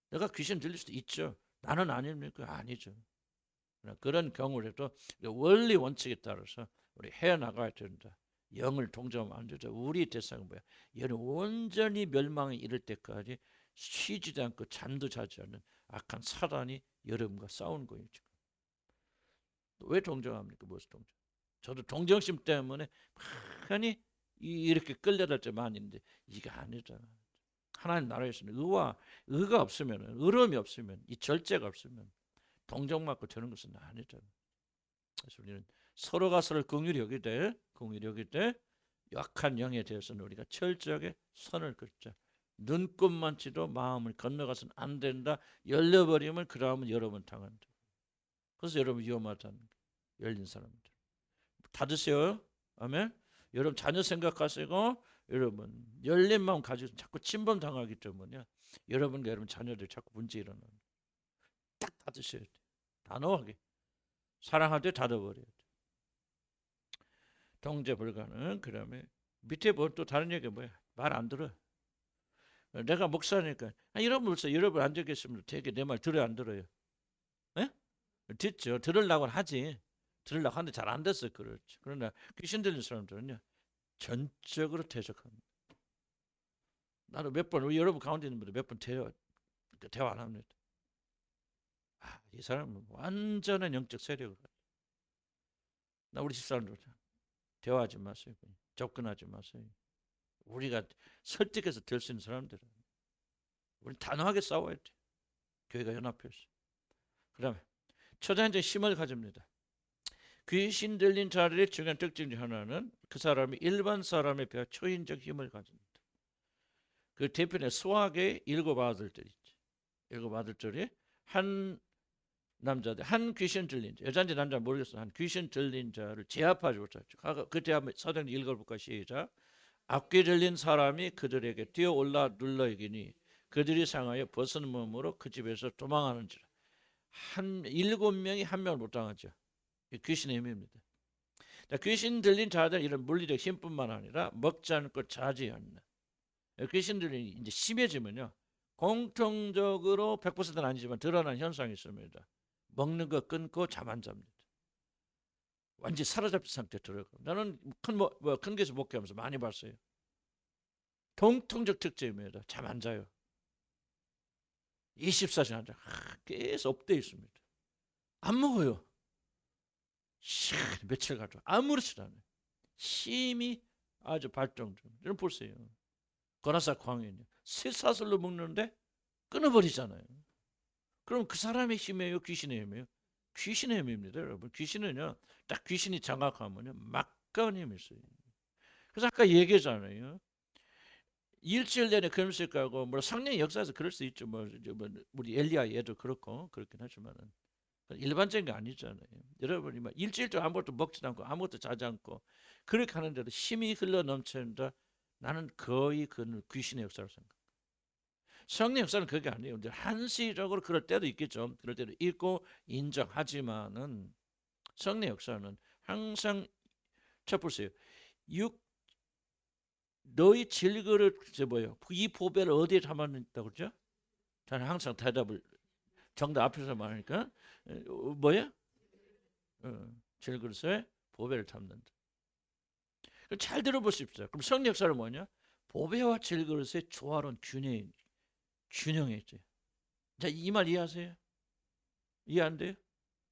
내가 귀신 들릴 수도 있죠. 나는 아닙니까? 아니죠. 그런 경우라도 원리 원칙에 따라서 우리 헤어나가야 된다. 영을 동정하면 안 되죠. 우리 대상은 뭐야? 얘는 온전히 멸망에 이를 때까지 쉬지도 않고 잠도 자지 않는 악한 사단이 여러분과 싸우는 거예요. 지금. 왜 동정합니까? 무엇을 동정? 저도 동정심 때문에 많이 이렇게 끌려갈 때 많이 있는데 이게 아니잖아. 하나님 나라에서는 의가 없으면, 의로움이 없으면, 이 절제가 없으면 동정받고 되는 것은 아니잖아. 그래서 우리는 서로가 서로를 긍휼히 여기되 약한 영에 대해서는 우리가 철저하게 선을 긋자. 눈꼽만치도 마음을 건너가서는 안 된다. 열려버리면 그 다음은 여러분 당한다. 그래서 여러분 위험하다는 거예요. 열린 사람들 닫으세요. 아멘. 여러분 자녀 생각하시고 여러분 열린 마음 가지고 자꾸 침범 당하기 때문에 여러분과 여러분 자녀들 자꾸 문제 일어나는 딱 닫으셔야 돼. 단호하게 사랑할 때 닫아버려야 돼. 통제 불가능. 그다음에 밑에 또 다른 얘기가 뭐야? 말 안 들어. 내가 목사니까 여러분 벌써 여러분 앉아 계시면 되게 내 말 들어요 안 들어요? 예? 듣죠. 들으려고 하지. 들으려고 하는데 잘 안 됐어. 그렇지. 그러나 귀신 들린 사람들은요. 전적으로 퇴적합니다. 나도 몇 번 여러분 가운데 있는 분들 몇 번 대화 안 합니다. 이 사람은 완전한 영적 세력을 가지고. 나 우리 집사람들 대화하지 마세요. 접근하지 마세요. 우리가 설득해서 될 수 있는 사람들은 우리 단호하게 싸워야 돼. 교회가 연합해서. 그다음에 초자연적 힘을 가집니다. 귀신 들린 자들의 중요한 특징 중 하나는 그 사람이 일반 사람에 비해 초인적 힘을 가집니다. 그 대표는 수학의 7 아들들이 있지. 7 아들들이 한 남자들, 한 귀신 들린 자, 여자인지 남자 모르겠어. 한 귀신 들린 자를 제압하죠. 그때 한번 사전 읽어볼까 시작. 악귀 들린 사람이 그들에게 뛰어올라 눌러 이기니 그들이 상하여 벗은 몸으로 그 집에서 도망하는지라. 7명이 1명을 못 당하죠. 귀신의 힘입니다. 귀신 들린 자들 이런 물리적 힘뿐만 아니라 먹지 않고 자지 않는 귀신들이 이제 심해지면요 공통적으로 100%는 아니지만 드러나는 현상이 있습니다. 먹는 거 끊고 잠 안 잡니다. 완전히 사로잡힌 상태 들어가. 나는 큰 교회에서 목회하면서 많이 봤어요. 공통적 특징입니다. 잠 안 자요. 24시간 안 자. 계속 업돼 있습니다. 안 먹어요. 며칠 가도 아무렇지도 않아요. 힘이 아주 발동 중. 여러분 보세요. 고라사 광인이 쇠사슬로 먹는데 끊어버리잖아요. 그럼 그 사람의 힘이에요? 귀신의 힘이에요? 귀신의 힘입니다, 여러분. 귀신은요, 딱 귀신이 장악하면요, 막강한 힘이 있어요. 그래서 아까 얘기했잖아요. 일주일 내내 금식 가고, 뭐 성령 역사에서 그럴 수 있죠. 우리 엘리야 얘도 그렇고, 그렇긴 하지만은. 일반적인 게 아니잖아요. 여러분이 막 일주일 동안 아무것도 먹지 않고, 아무것도 자지 않고, 그렇게 하는데도 힘이 흘러 넘치는다. 나는 거의 그 귀신의 역사를 생각합니다. 성령 역사는 그게 아니에요. 한시적으로 그럴 때도 있겠죠. 그럴 때도 있고 인정하지만은 성령 역사는 항상 자 보세요. 너희 질그릇 이 보배를 어디에 담았다고 그러죠? 저는 항상 대답을 정답 앞에서 말하니까 뭐야? 질그릇에 보배를 담는다. 잘 들어보십시오. 그럼 성령 역사는 뭐냐? 보배와 질그릇의 조화로운 균형이 있죠. 자, 이 말 이해하세요? 이해 안 돼요?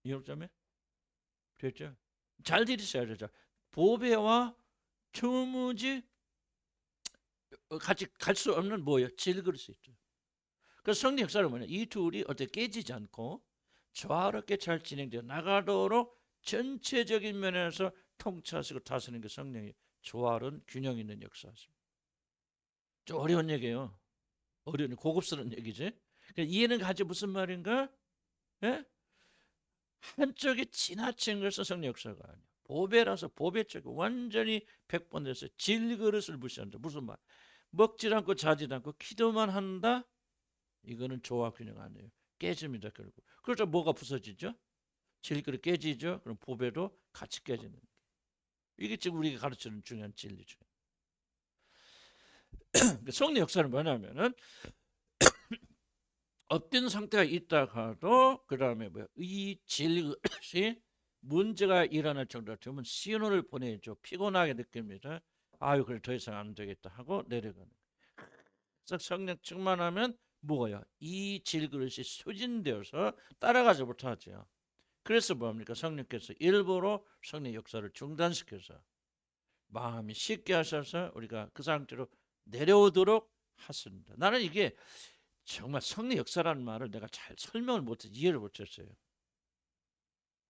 이해자매 됐죠? 잘 들으셔야 되죠. 보배와 도무지 같이 갈 수 없는 뭐예요? 질그릇이 있죠. 그 성령 역사는 뭐냐? 이 둘이 어떻게 깨지지 않고 조화롭게 잘 진행되어 나가도록 전체적인 면에서 통치하시고 다스리는 게 성령의 조화로운 균형 있는 역사입니다. 좀 어려운 얘기예요. 어려운 고급스러운 얘기지. 이해는 가지 무슨 말인가? 예? 한쪽이 지나친 것은 성령 역사가 아니야. 보배라서 보배 쪽이 완전히 100번 돼서 질그릇을 무시한다. 무슨 말? 먹질 않고 자질 않고 기도만 한다? 이거는 조화 균형 아니에요. 깨집니다 결국. 그러자 뭐가 부서지죠? 질그릇 깨지죠. 그럼 보배도 같이 깨지는 거예요. 이게 지금 우리가 가르치는 중요한 진리죠. 성령 역사는 뭐냐면은 업된 상태가 있다가도 그 다음에 이 질그릇이 문제가 일어날 정도가 되면 신호를 보내죠. 피곤하게 느낍니다. 아유 그래 더 이상 안 되겠다 하고 내려가는 거예요. 성령 충만하면 뭐가요? 이 질그릇이 소진되어서 따라가지 못하죠. 그래서 뭡니까? 성령께서 일부러 성령 역사를 중단시켜서 마음이 쉽게 하셔서 우리가 그 상태로 내려오도록 하십니다. 나는 이게 정말 성령 역사라는 말을 내가 잘 설명을 못해서 이해를 못했어요.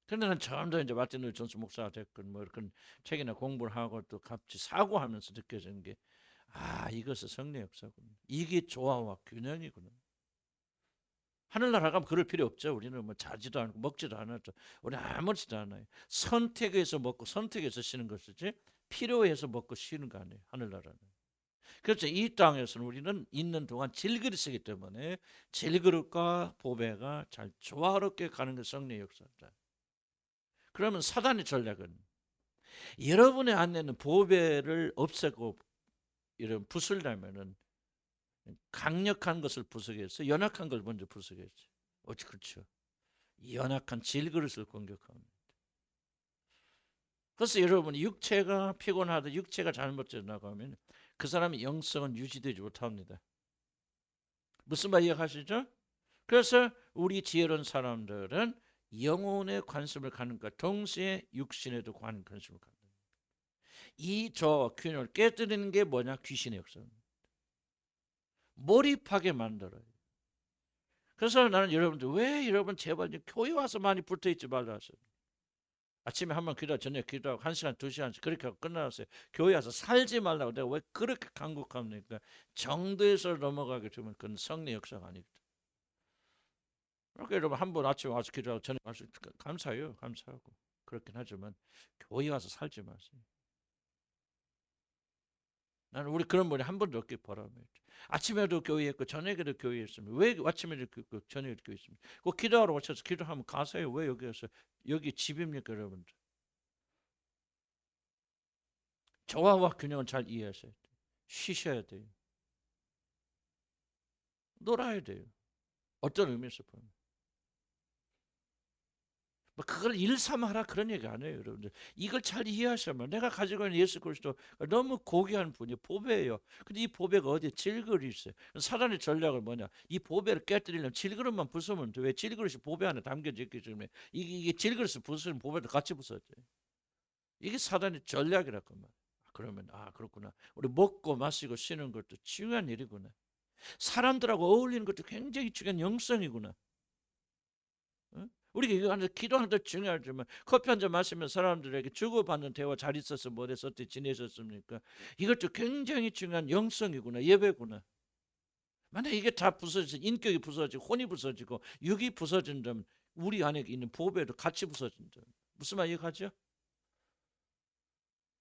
그런데 난 처음부터 이제 마틴 루터 존스 목사가 됐건 뭐 이런 책이나 공부를 하고 또 같이 사고하면서 느껴지는 게, 아, 이것은 성령 역사구나. 이게 조화와 균형이구나. 하늘나라 가면 그럴 필요 없죠. 우리는 뭐 자지도 않고 먹지도 않았죠. 우리 아무렇지도 않아요. 선택해서 먹고 선택해서 쉬는 것이지 필요해서 먹고 쉬는 거 아니에요. 하늘나라는. 그렇죠. 이 땅에서는 우리는 있는 동안 질그릇이기 때문에 질그릇과 보배가 잘 조화롭게 가는 게 성령의 역사다. 그러면 사단의 전략은 여러분의 안에는 보배를 없애고 이런 부수려면은 강력한 것을 부수겠어, 연약한 걸 먼저 부수겠지. 어찌 그렇죠? 연약한 질그릇을 공격합니다. 그래서 여러분이 육체가 피곤하다, 육체가 잘못되어 나가면 그 사람의 영성은 유지되지 못합니다. 무슨 말 이해하시죠? 그래서 우리 지혜로운 사람들은 영혼에 관심을 갖는 것 동시에 육신에도 관심을 갖는, 이 저 균형을 깨뜨리는 게 뭐냐? 귀신의 역사입니다. 몰입하게 만들어요. 그래서 나는 여러분들, 왜 여러분 제발 교회 와서 많이 붙어있지 말라 하세요. 아침에 한번 기도, 저녁 기도하고 1시간 2시간씩 그렇게 하고 끝나세요. 교회 와서 살지 말라고 내가 왜 그렇게 간곡합니까? 정도에서 넘어가게 되면 그건 성령 역사가 아니거든. 그러니까 여러분 한 번 아침에 와서 기도하고 저녁 와서 감사해요. 감사하고 그렇긴 하지만 교회 와서 살지 마세요. 나는 우리 그런 분이 한 번도 없길 바랍니다. 아침에도 교회 있고 저녁에도 교회 있으면 왜 아침에도 있고 저녁에도 교회 있습니까? 그 기도하러 오셔서 기도하면 가세요. 왜 여기 와서, 여기 집입니까 여러분들? 조화와 균형을 잘 이해하셔야 돼요. 쉬셔야 돼요. 놀아야 돼요. 어떤 의미에서 보면. 뭐 그걸 일삼아라 그런 얘기 안 해요, 여러분들. 이걸 잘 이해하시면, 내가 가지고 있는 예수 그리스도 너무 고귀한 분이 보배예요. 근데 이 보배가 어디에 질그릇이 있어요. 사단의 전략을 뭐냐? 이 보배를 깨뜨리려면 질그릇만 부수면 돼. 왜? 질그릇이 보배 안에 담겨져 있기 때문에 이게 질그릇을 부수면 보배도 같이 부서져요. 이게 사단의 전략이라고 말이에요. 그러면 그렇구나. 우리 먹고 마시고 쉬는 것도 중요한 일이구나. 사람들하고 어울리는 것도 굉장히 중요한 영성이구나. 응? 우리가 이거 하나 기도하는 데 중요하지만 커피 한 잔 마시면 사람들에게 주고받는 대화 잘 있어서 뭐래서 어떻게 지내셨습니까? 이것도 굉장히 중요한 영성이구나, 예배구나. 만약 이게 다 부서져, 인격이 부서지고 혼이 부서지고 육이 부서진다면 우리 안에 있는 보배도 같이 부서진다. 무슨 말 이해가죠?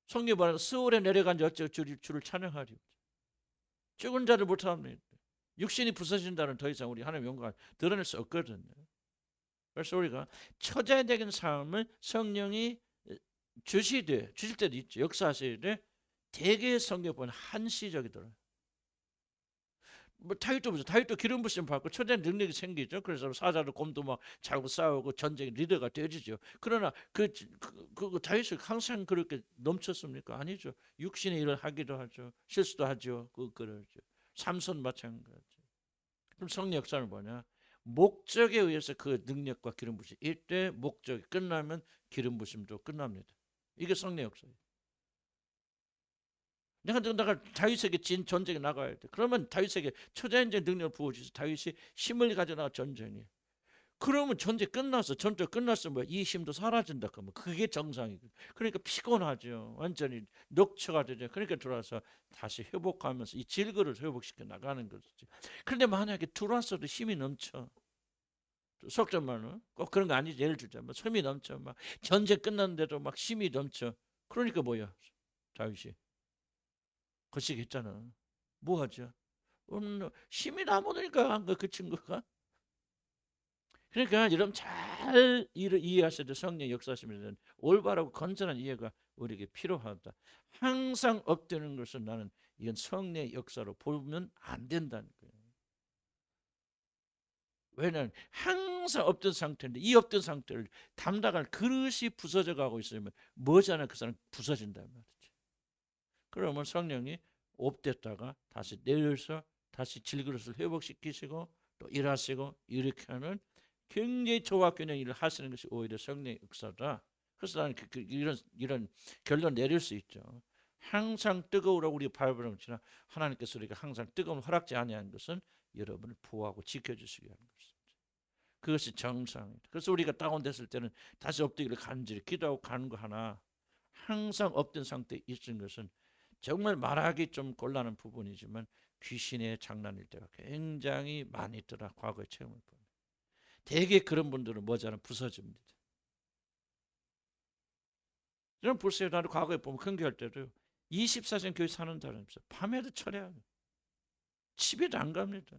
성경 말하는 스월에 내려간 자 어찌 주를 찬양하리요. 죽은 자를 못합니다. 육신이 부서진다는 더 이상 우리 하나님의 영광을 드러낼 수 없거든요. 그래서 우리가 처자적인 삶을 성령이 주실 때도 있죠. 역사하실 때 대개 성경 보면 한시적이더라고요. 뭐 다윗도 보죠. 다윗도 기름 부심 받고 처자 능력이 생기죠. 그래서 사자도 곰도 막 자고 싸우고 전쟁의 리더가 되지죠. 그러나 그 다윗이 항상 그렇게 넘쳤습니까? 아니죠. 육신의 일을 하기도 하죠. 실수도 하죠. 그러죠. 삼손 마찬가지. 그럼 성령 역사는 뭐냐? 목적에 의해서 그 능력과 기름 부심. 이때 목적이 끝나면 기름 부심도 끝납니다. 이게 성령 역사예요. 내가 다윗에게 진 전쟁에 나가야 돼. 그러면 다윗에게 초자연적 능력을 부어주셔서 다윗이 힘을 가져 나가 전쟁에. 그러면 전쟁 끝났어. 전투 끝났어. 뭐 이 힘도 사라진다. 그러면 그게 정상이고. 그러니까 피곤하죠. 완전히 녹초가 되죠. 그러니까 들어와서 다시 회복하면서 이 질거를 회복시켜 나가는 거지. 그런데 만약에 들어왔어도 힘이 넘쳐. 속된 말은 꼭 그런 거 아니지. 예를 들자면 힘이 넘쳐. 막 전쟁 끝났는데도 막 힘이 넘쳐. 그러니까 뭐야? 다윗이 거시기했잖아. 뭐 하죠? 힘이 남으니까 한 거 그 친구가. 그러니까 여러분 잘 이해하셔야 돼. 성령 역사하시면 올바르고 건전한 이해가 우리에게 필요하다. 항상 엎드는 것은 나는 이건 성령의 역사로 보면 안 된다는 거예요. 왜냐하면 항상 엎든 상태인데 이 엎든 상태를 담당할 그릇이 부서져 가고 있으면 뭐잖아, 그 사람 부서진단 말이지. 그러면 성령이 엎댔다가 다시 내려서 다시 질그릇을 회복시키시고 또 일하시고 이렇게 하는 굉장히 조화균형 일을 하시는 것이 오히려 성령의 역사다. 그래서 나는 이런 결론 내릴 수 있죠. 항상 뜨거우라고 우리 바이블을 치나 하나님께서 우리가 항상 뜨거운 허락지 아니한 것은 여러분을 보호하고 지켜주시기 위한 것입니다. 그것이 정상입니다. 그래서 우리가 다운됐을 때는 다시 엎드기를 간절히 기도하고 가는 거 하나, 항상 엎든 상태에 있는 것은 정말 말하기 좀 곤란한 부분이지만 귀신의 장난일 때가 굉장히 많이 있더라. 과거의 체험을 보면 대개 그런 분들은 머지않아 부서집니다. 여러분 보세요. 나도 과거에 보면 큰교할 때도 24시간 교회 사는 사람이 있어요. 밤에도 철야해요. 집에도 안 갑니다.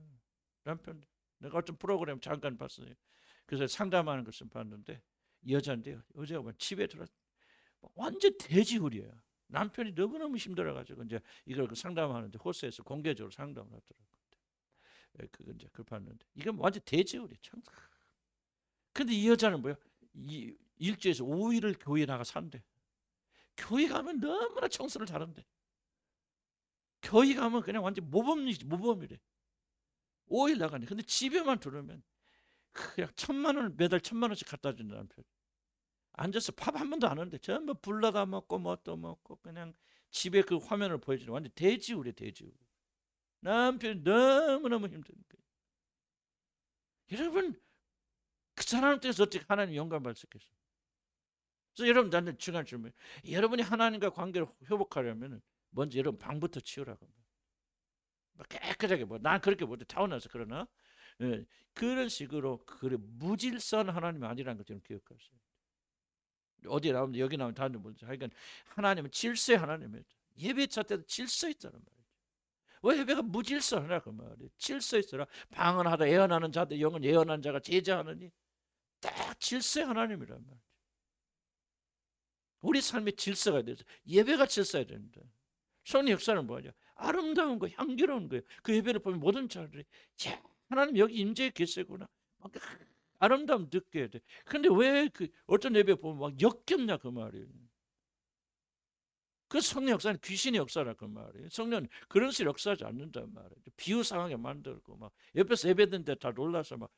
남편. 내가 어떤 프로그램 잠깐 봤어요. 그래서 상담하는 것을 봤는데 여자인데요. 여자가 뭐 집에 들어 완전 돼지우리예요. 남편이 너무너무 힘들어가지고 이제 이걸 상담하는데 호수에서 공개적으로 상담을 하더라고요. 그거 이제 그걸 봤는데 이건 완전 돼지우리. 근데 이 여자는 뭐야? 일주일에서 5일을 교회 나가 산대. 교회 가면 너무나 청소를 잘한대. 교회 가면 그냥 완전 모범이래. 5일 나가네. 근데 집에만 들어오면 그냥 1,000만 원, 매달 1,000만 원씩 갖다 준다 남편. 앉아서 밥 한 번도 안 하는데 전부 불러다 먹고 뭐 또 먹고 그냥 집에 그 화면을 보여주는 완전 돼지우리 돼지우리. 남편이 너무너무 힘든 거예요. 여러분 그 사람 때문에 어떻게 하나님 영감 받을 수 있겠어요? 그래서 여러분 나는 중요한 질문. 여러분이 하나님과 관계를 회복하려면 먼저 여러분 방부터 치우라고. 뭐 깨끗하게 난 그렇게 못해 타고나서 그러나 그런 식으로 그래 무질서한 하나님이 아니라는 걸 좀 기억하세요. 어디에 나오면 여기 나오면 다른 데 모르죠. 하여간 하나님은 질서의 하나님이에요. 예배차 때도 질서 있다는 말이죠. 왜 예배가 무질서하냐 그 말이에요. 질서 있어라. 방언하다 예언하는 자들 영은 예언한 자가 제자하느니 딱 질서의 하나님이란 말이죠. 우리 삶의 질서가 돼서 예배가 질서야 됩니다. 성령 역사는 뭐냐? 아름다운 거, 향기로운 거예요. 그 예배를 보면 모든 자들이 하나님 여기 임재에 계시구나. 아름다움 느껴야 돼. 근데 왜 그 어떤 예배 보면 막 역겹냐 그 말이에요. 그 성령 역사는 귀신의 역사라 그 말이에요. 성령은 그런 식으로 역사하지 않는단 말이에요. 비유상하게 만들고 막 옆에서 예배드는데 다 놀라서 막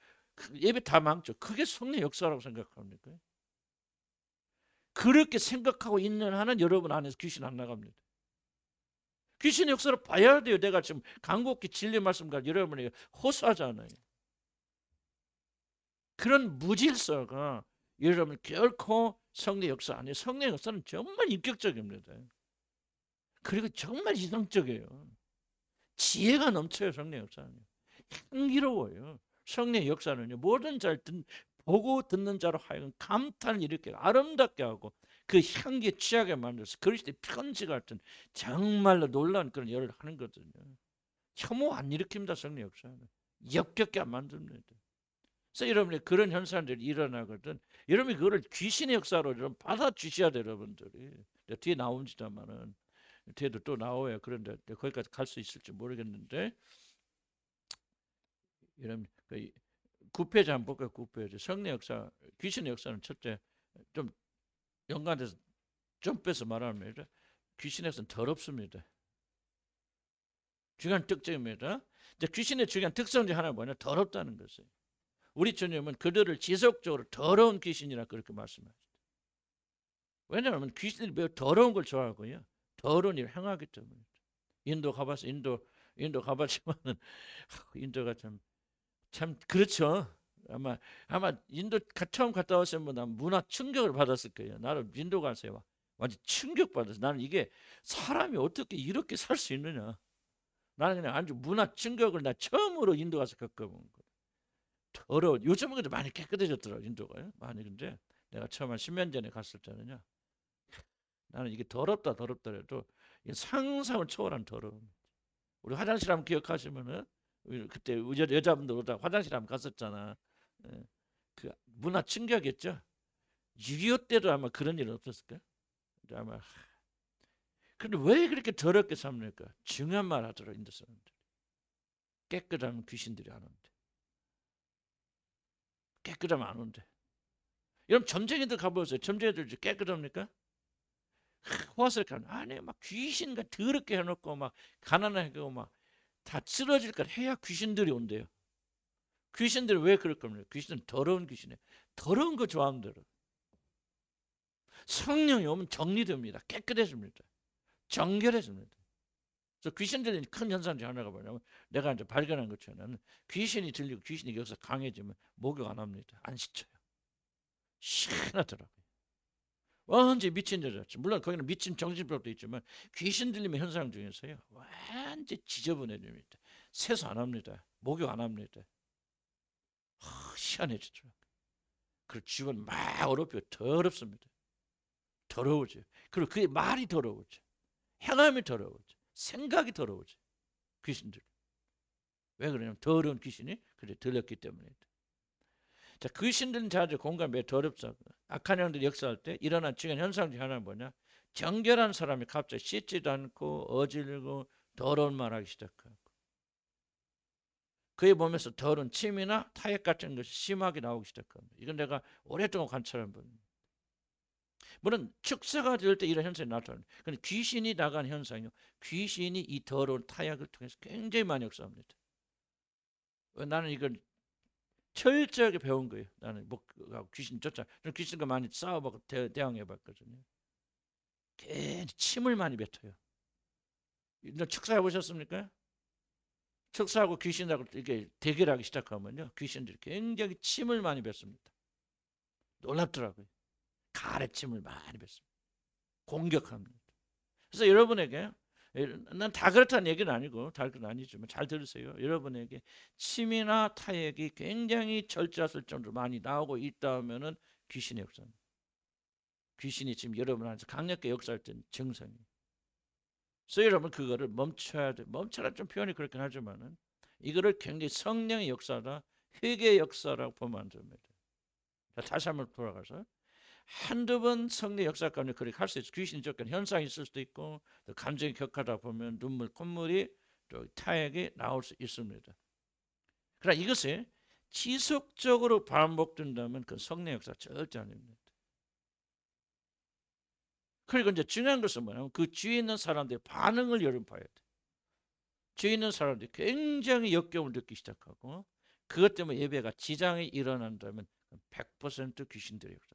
예배 다 망쳐. 그게 성령 역사라고 생각합니까? 그렇게 생각하고 있는 한은 여러분 안에서 귀신 안 나갑니다. 귀신의 역사를 봐야 돼요. 내가 지금 간곡히 진리 말씀과 여러분에게 호소하잖아요. 그런 무질서가 여러분 결코 성령 역사 아니에요. 성령 역사는 정말 인격적입니다. 그리고 정말 이성적이에요. 지혜가 넘쳐요. 성령 역사는. 향기로워요. 성령의 역사는요. 모든 자를 보고 듣는 자로 하여금 감탄을 일으켜 아름답게 하고 그 향기에 취하게 만들어서 그리스도의 편지 같은 정말로 놀라운 그런 열을 하는 거거든요. 혐오 안 일으킵니다. 성령 역사는. 역겹게 안 만듭니다. 그래서 여러분이 그런 현상들이 일어나거든. 여러분이 그거를 귀신의 역사로 여러분 받아주셔야 돼요. 여러분들이. 뒤에 나옵니다만은 뒤에도 또 나와요. 그런데 거기까지 갈 수 있을지 모르겠는데 여러분 9페이지 한번 볼까요? 9페이지. 성령 역사, 귀신의 역사는 첫째 좀 연관돼서 좀 빼서 말하면 귀신의 역사는 더럽습니다. 중요한 특징입니다. 이제 귀신의 중요한 특성 중 하나는 뭐냐? 더럽다는 것이에요. 우리 주님은 그들을 지속적으로 더러운 귀신이라 그렇게 말씀하시죠. 왜냐하면 귀신들이 매우 더러운 걸 좋아하고요. 더러운 일을 행하기 때문에. 인도 가봤어. 인도 가봤지만은 인도가 참 그렇죠. 아마 인도 처음 갔다 왔으면 난 문화 충격을 받았을 거예요. 나는 인도 가서 완전 충격 받았어. 나는 이게 사람이 어떻게 이렇게 살 수 있느냐. 나는 그냥 아주 문화 충격을 나 처음으로 인도 가서 겪어본 거예요. 더러워. 요즘은 그래도 많이 깨끗해졌더라고 인도가요. 많이. 근데 내가 처음 한 10년 전에 갔을 때는요. 나는 이게 더럽더라도 상상을 초월한 더러움. 우리 화장실 한번 기억하시면은 그때 여자분들 오다 화장실 한번 갔었잖아. 그 문화 충격이었죠. 6.25 때도 아마 그런 일은 없었을까? 아마. 근데 왜 그렇게 더럽게 삽니까? 중요한 말 하더라 인도 사람들. 깨끗하면 귀신들이 안 온대. 깨끗하면 안 온대. 여러분 점쟁이들 가보세요. 점쟁이들 깨끗합니까? 호화스럽게 아니 막 귀신과 더럽게 해놓고 막 가난하게 하고 막 다 쓰러질 걸 해야 귀신들이 온대요. 귀신들이 왜 그럴 겁니까? 귀신은 더러운 귀신이에요. 더러운 거 좋아하는 대로. 성령이 오면 정리됩니다. 깨끗해집니다. 정결해집니다. 그래서 귀신들이 큰 현상 중 하나가 뭐냐면 내가 이제 발견한 것처럼 귀신이 들리고 귀신이 여기서 강해지면 목욕 안 합니다. 안 씻어요. 시원하더라고요. 완전 미친 여자죠. 물론 거기는 미친 정신병도 있지만 귀신 들리면 현상 중에서요. 완전 지저분해집니다. 세수 안 합니다. 목욕 안 합니다. 희한해지죠. 그리고 주변 막 어렵고 더럽습니다. 더러워져. 그리고 그게 말이 더러워져. 행함이 더러워져. 생각이 더러워져. 귀신들. 왜 그러냐면 더러운 귀신이 그래 들렸기 때문이다. 자, 귀신들은 자주 공감에 더럽죠. 악한 영들이 역사할 때 일어난 중요한 현상 중 하나는 뭐냐? 정결한 사람이 갑자기 씻지도 않고 어질고 더러운 말하기 시작하고 그에 보면서 더러운 침이나 타액 같은 것이 심하게 나오기 시작합니다. 이건 내가 오랫동안 관찰한 부분입니다. 물론 축사가 될 때 이런 현상이 나타납니다. 근데 귀신이 나간 현상이요. 귀신이 이 더러운 타약을 통해서 굉장히 많이 역사합니다. 나는 이걸 철저하게 배운 거예요. 나는 귀신 쫓아. 저는 귀신과 많이 싸워보고 대항해봤거든요. 괜히 침을 많이 뱉어요. 축사해 보셨습니까? 축사하고 귀신하고 이게 대결하기 시작하면요. 귀신들이 굉장히 침을 많이 뱉습니다. 놀랍더라고요. 가래침을 많이 뱉습니다. 공격합니다. 그래서 여러분에게 난 다 그렇다는 얘기는 아니고 다 그건 아니지만 잘 들으세요. 여러분에게 침이나 타액이 굉장히 절제했을 정도로 많이 나오고 있다면은 귀신의 역사입니다. 귀신이 지금 여러분한테 강력하게 역사할 때는 증상이에요. 그래서 여러분 그거를 멈춰야 돼. 멈춰라 좀 표현이 그렇긴 하지만은 이거를 굉장히 성령의 역사다, 회개의 역사라고 보면 안 됩니다. 자, 다시 한번 돌아가서 한두 번 성령 역사 가운데 그렇게 할 수 있어. 귀신이 쫓겨는 현상이 있을 수도 있고 또 감정이 격하다 보면 눈물, 콧물이 또 타액이 나올 수 있습니다. 그러나 이것이 지속적으로 반복된다면 그 성령 역사 절대 아닙니다. 그리고 이제 중요한 것은 뭐냐면 그 주위에 있는 사람들의 반응을 여러분 봐야 돼. 주위에 있는 사람들이 굉장히 역겨움을 느끼기 시작하고 그것 때문에 예배가 지장이 일어난다면 100% 귀신들의 역사.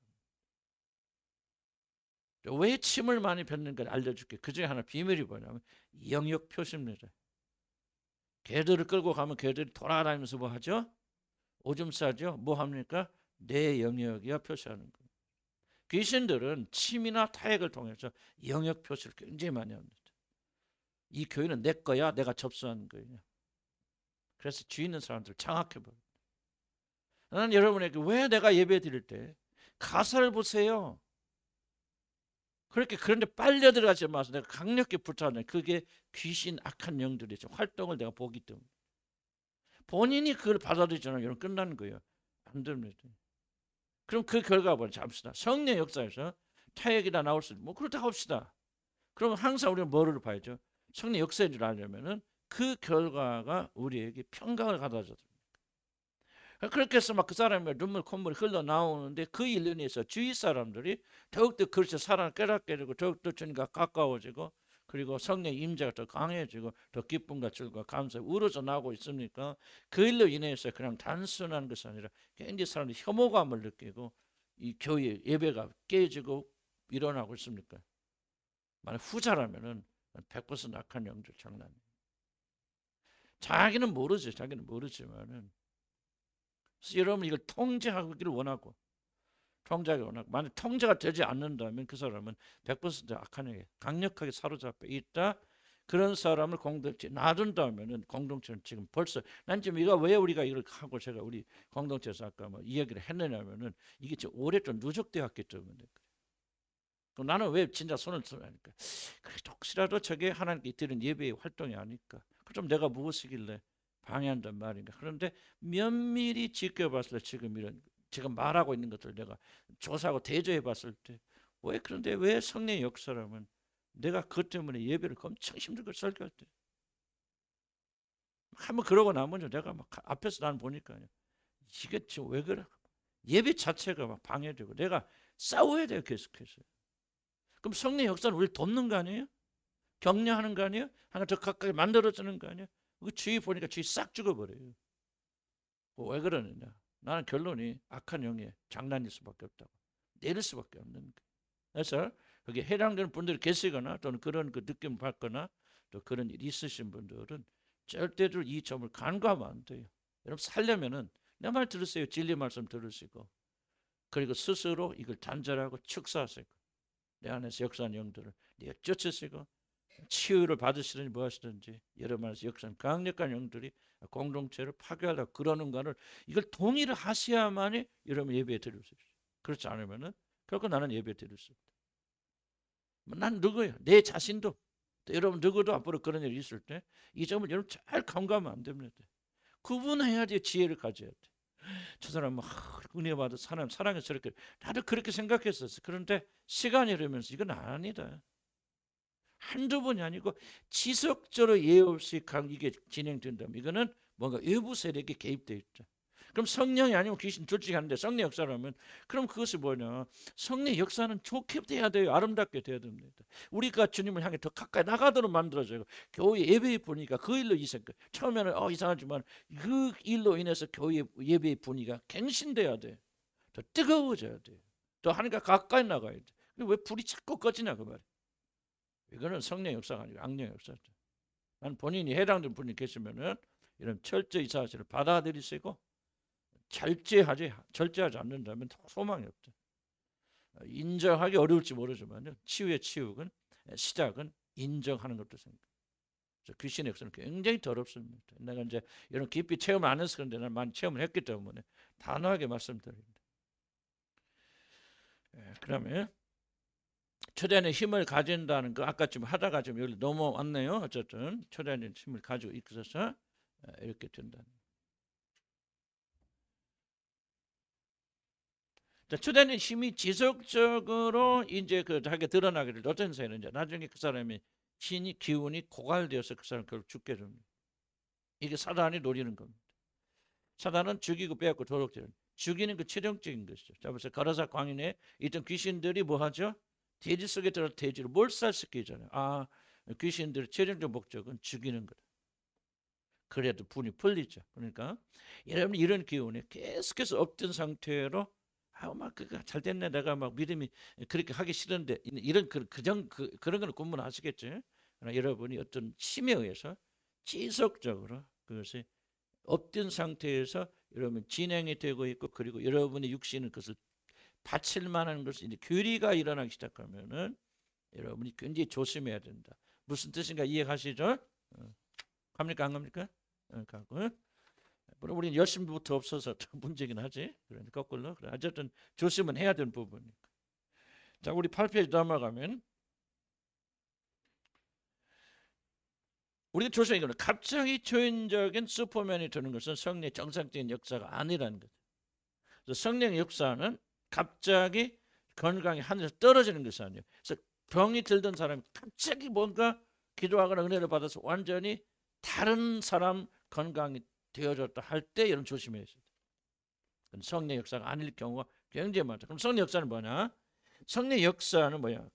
왜 침을 많이 뱉는가 알려줄게. 그 중에 하나 비밀이 뭐냐면 영역 표시입니다. 개들을 끌고 가면 개들이 돌아다니면서 뭐 하죠? 오줌 싸죠? 뭐 합니까? 내 영역이야 표시하는 거예요. 귀신들은 침이나 타액을 통해서 영역 표시를 굉장히 많이 합니다. 이 교회는 내 거야. 내가 접수한 거예요. 그래서 주위 있는 사람들을 장악해버려요. 나는 여러분에게 왜 내가 예배 드릴 때 가사를 보세요. 그런데 빨려 들어가지 마서 내가 강력히 붙잡는 그게 귀신 악한 영들의 활동을 내가 보기 때문에 본인이 그걸 받아들이지 않으면 여러분 끝나는 거예요. 안 됩니다. 그럼 그 결과가 뭐냐 잡시다. 성령 역사에서 타액이다 나올 수 있는 뭐 그렇다 합시다. 그러면 항상 우리는 뭐를 봐야죠? 성령 역사인 줄 알려면은 그 결과가 우리에게 평강을 가져다 줍니다. 그렇게 해서 막 그 사람의 눈물 콧물이 흘러나오는데 그 일로 인해서 주위 사람들이 더욱더 그렇게 사랑을 깨닫게 되고 더욱더 주님과 가까워지고 그리고 성령의 임재가 더 강해지고 더 기쁨과 즐거움과 감사 우러져 나오고 있으니까 그 일로 인해서 그냥 단순한 것이 아니라 굉장히 사람들이 혐오감을 느끼고 이 교회 예배가 깨지고 일어나고 있습니까? 만약 후자라면은 100% 악한 영들 장난이에요. 자기는 모르죠. 자기는 모르지만은 그래서 여러분 이걸 통제하기를 원하고 통제하기 원하고 만약 통제가 되지 않는다면 그 사람은 100% 악한 영에 강력하게 사로잡혀 있다. 그런 사람을 공동체에 놔둔다면은 공동체는 지금 벌써 난 지금 이거 왜 우리가 이걸 하고 제가 우리 공동체에서 아까 뭐 이야기를 했느냐면은 이게 지금 오래 좀 누적되었기 때문에 그럼 나는 왜 진짜 손을 쓰냐니까 그래도 혹시라도 저게 하나님께 드린 예배의 활동이 아닐까 그럼 내가 무엇이길래 방해한단 말인가. 그런데 면밀히 지켜봤을 때 지금 이런 제가 말하고 있는 것들 내가 조사하고 대조해 봤을 때 왜 그런데 왜 성령의 역사라면 내가 그것 때문에 예배를 엄청 힘들게 설교할 때 한번 그러고 나면 내가 막 앞에서 나는 보니까요 이게 지금 왜 그래 예배 자체가 막 방해되고 내가 싸워야 돼요 계속해서. 그럼 성령의 역사는 우리를 돕는 거 아니에요? 격려하는 거 아니에요? 하나 더 가까이 만들어주는 거 아니에요? 그 주위 보니까 주위 싹 죽어버려요. 왜 그러느냐? 나는 결론이 악한 영에 장난일 수밖에 없다고. 내릴 수밖에 없는 거예요. 그래서 거기에 해당되는 분들이 계시거나 또는 그런 그 느낌을 받거나 또 그런 일이 있으신 분들은 절대로 이 점을 간과하면 안 돼요. 여러분 살려면은 내 말 들으세요. 진리 말씀 들으시고 그리고 스스로 이걸 단절하고 축사하시고 내 안에서 역사하는 영들을 쫓으시고 치유를 받으시든지 무엇이든지 여러 말에서 역사하는 강력한 영들이 공동체를 파괴하려고 그러는 거를 이걸 동의를 하셔야만이 여러분 예배 드릴 수 있어요. 그렇지 않으면은 결코 나는 예배 드릴 수 없다. 난 누구예요? 내 자신도 여러분 누구도 앞으로 그런 일이 있을 때 이 점을 여러분 잘 감가하면 안 됩니다. 구분해야지 지혜를 가져야 돼. 저 사람은 은혜 받아 사람 사랑해서 저렇게 나도 그렇게 생각했었어. 그런데 시간이 흐르면서 이건 아니다. 한두 번이 아니고 지속적으로 예의 없이 이게 진행된다면 이거는 뭔가 외부 세력이 개입되어 있다. 그럼 성령이 아니면 귀신 둘 중에 하는데 성령 역사라면 그럼 그것이 뭐냐? 성령 역사는 좋게 돼야 돼요. 아름답게 돼야 됩니다. 우리가 주님을 향해 더 가까이 나가도록 만들어져요. 교회 예배의 분위기가 그 일로 이상해. 처음에는 이상하지만 그 일로 인해서 교회 예배의 분위기가 갱신돼야 돼. 더 뜨거워져야 돼. 더 하나님과 가까이 나가야 돼. 왜 불이 자꾸 꺼지냐 그 말이야. 이거는 성령 역사가 아니고 악령 역사죠. 난 본인이 해당된 분이 계시면은 이런 철저히 사실을 받아들이시고 절제하지 않는다면 소망이 없다. 인정하기 어려울지 모르지만요. 치유의 치유는 시작은 인정하는 것도 생각. 귀신의 역사는 굉장히 더럽습니다. 내가 이제 이런 깊이 체험을 안 해서 그런데 나는 많이 체험을 했기 때문에 단호하게 말씀드립니다. 그러면 초대하는 힘을 가진다는 거 아까 좀 하다가 좀 여기 넘어왔네요. 어쨌든 초대하는 힘을 가지고 있어서 이렇게 된다. 초대하는 힘이 지속적으로 이제 그 자기가 드러나게 될 어떤 사람은 이제 나중에 그 사람이 기운이 고갈되어서 그 사람 결국 죽게 됩니다. 이게 사단이 노리는 겁니다. 사단은 죽이고 빼앗고 도둑질을 죽이는 그 최종적인 것이죠. 자, 그래서 가라사 광인에 있던 귀신들이 뭐 하죠? 돼지 속에 들어 돼지를 몰살시키잖아요. 귀신들의 최종적 목적은 죽이는 거다. 그래도 분이 풀리죠. 그러니까 여러분 이런 기운에 계속해서 없던 상태로 막 잘 됐네 내가 막 믿음이 그렇게 하기 싫은데 이런 그런 거는 구분하시겠죠. 그러나 여러분이 어떤 힘에 의해서 지속적으로 그것이 없던 상태에서 여러분 진행이 되고 있고 그리고 여러분의 육신은 그것을 바칠 만한 것이 이제 교리가 일어나기 시작하면은 여러분이 굉장히 조심해야 된다. 무슨 뜻인가 이해하시죠? 갑니까 안 갑니까? 가고. 물론 우리는 열심부터 없어서 문제긴 하지. 그런데 거꾸로 그래. 어쨌든 조심은 해야 되는 부분이니까. 자, 우리 8페이지 넘어가면 우리가 조심해야 되는 갑자기 초인적인 슈퍼맨이 되는 것은 성령의 정상적인 역사가 아니라는 거죠. 그래서 성령의 역사는 갑자기 건강이 하늘에서 떨어지는 것이 아니에요. 그래서 병이 들던 사람이 갑자기 뭔가 기도하거나 은혜를 받아서 완전히 다른 사람 건강이 되어졌다 할 때 이런 조심해야 돼요. 성령 역사가 아닐 경우가 굉장히 많다. 그럼 성령 역사는 뭐냐? 성령 역사는 뭐야?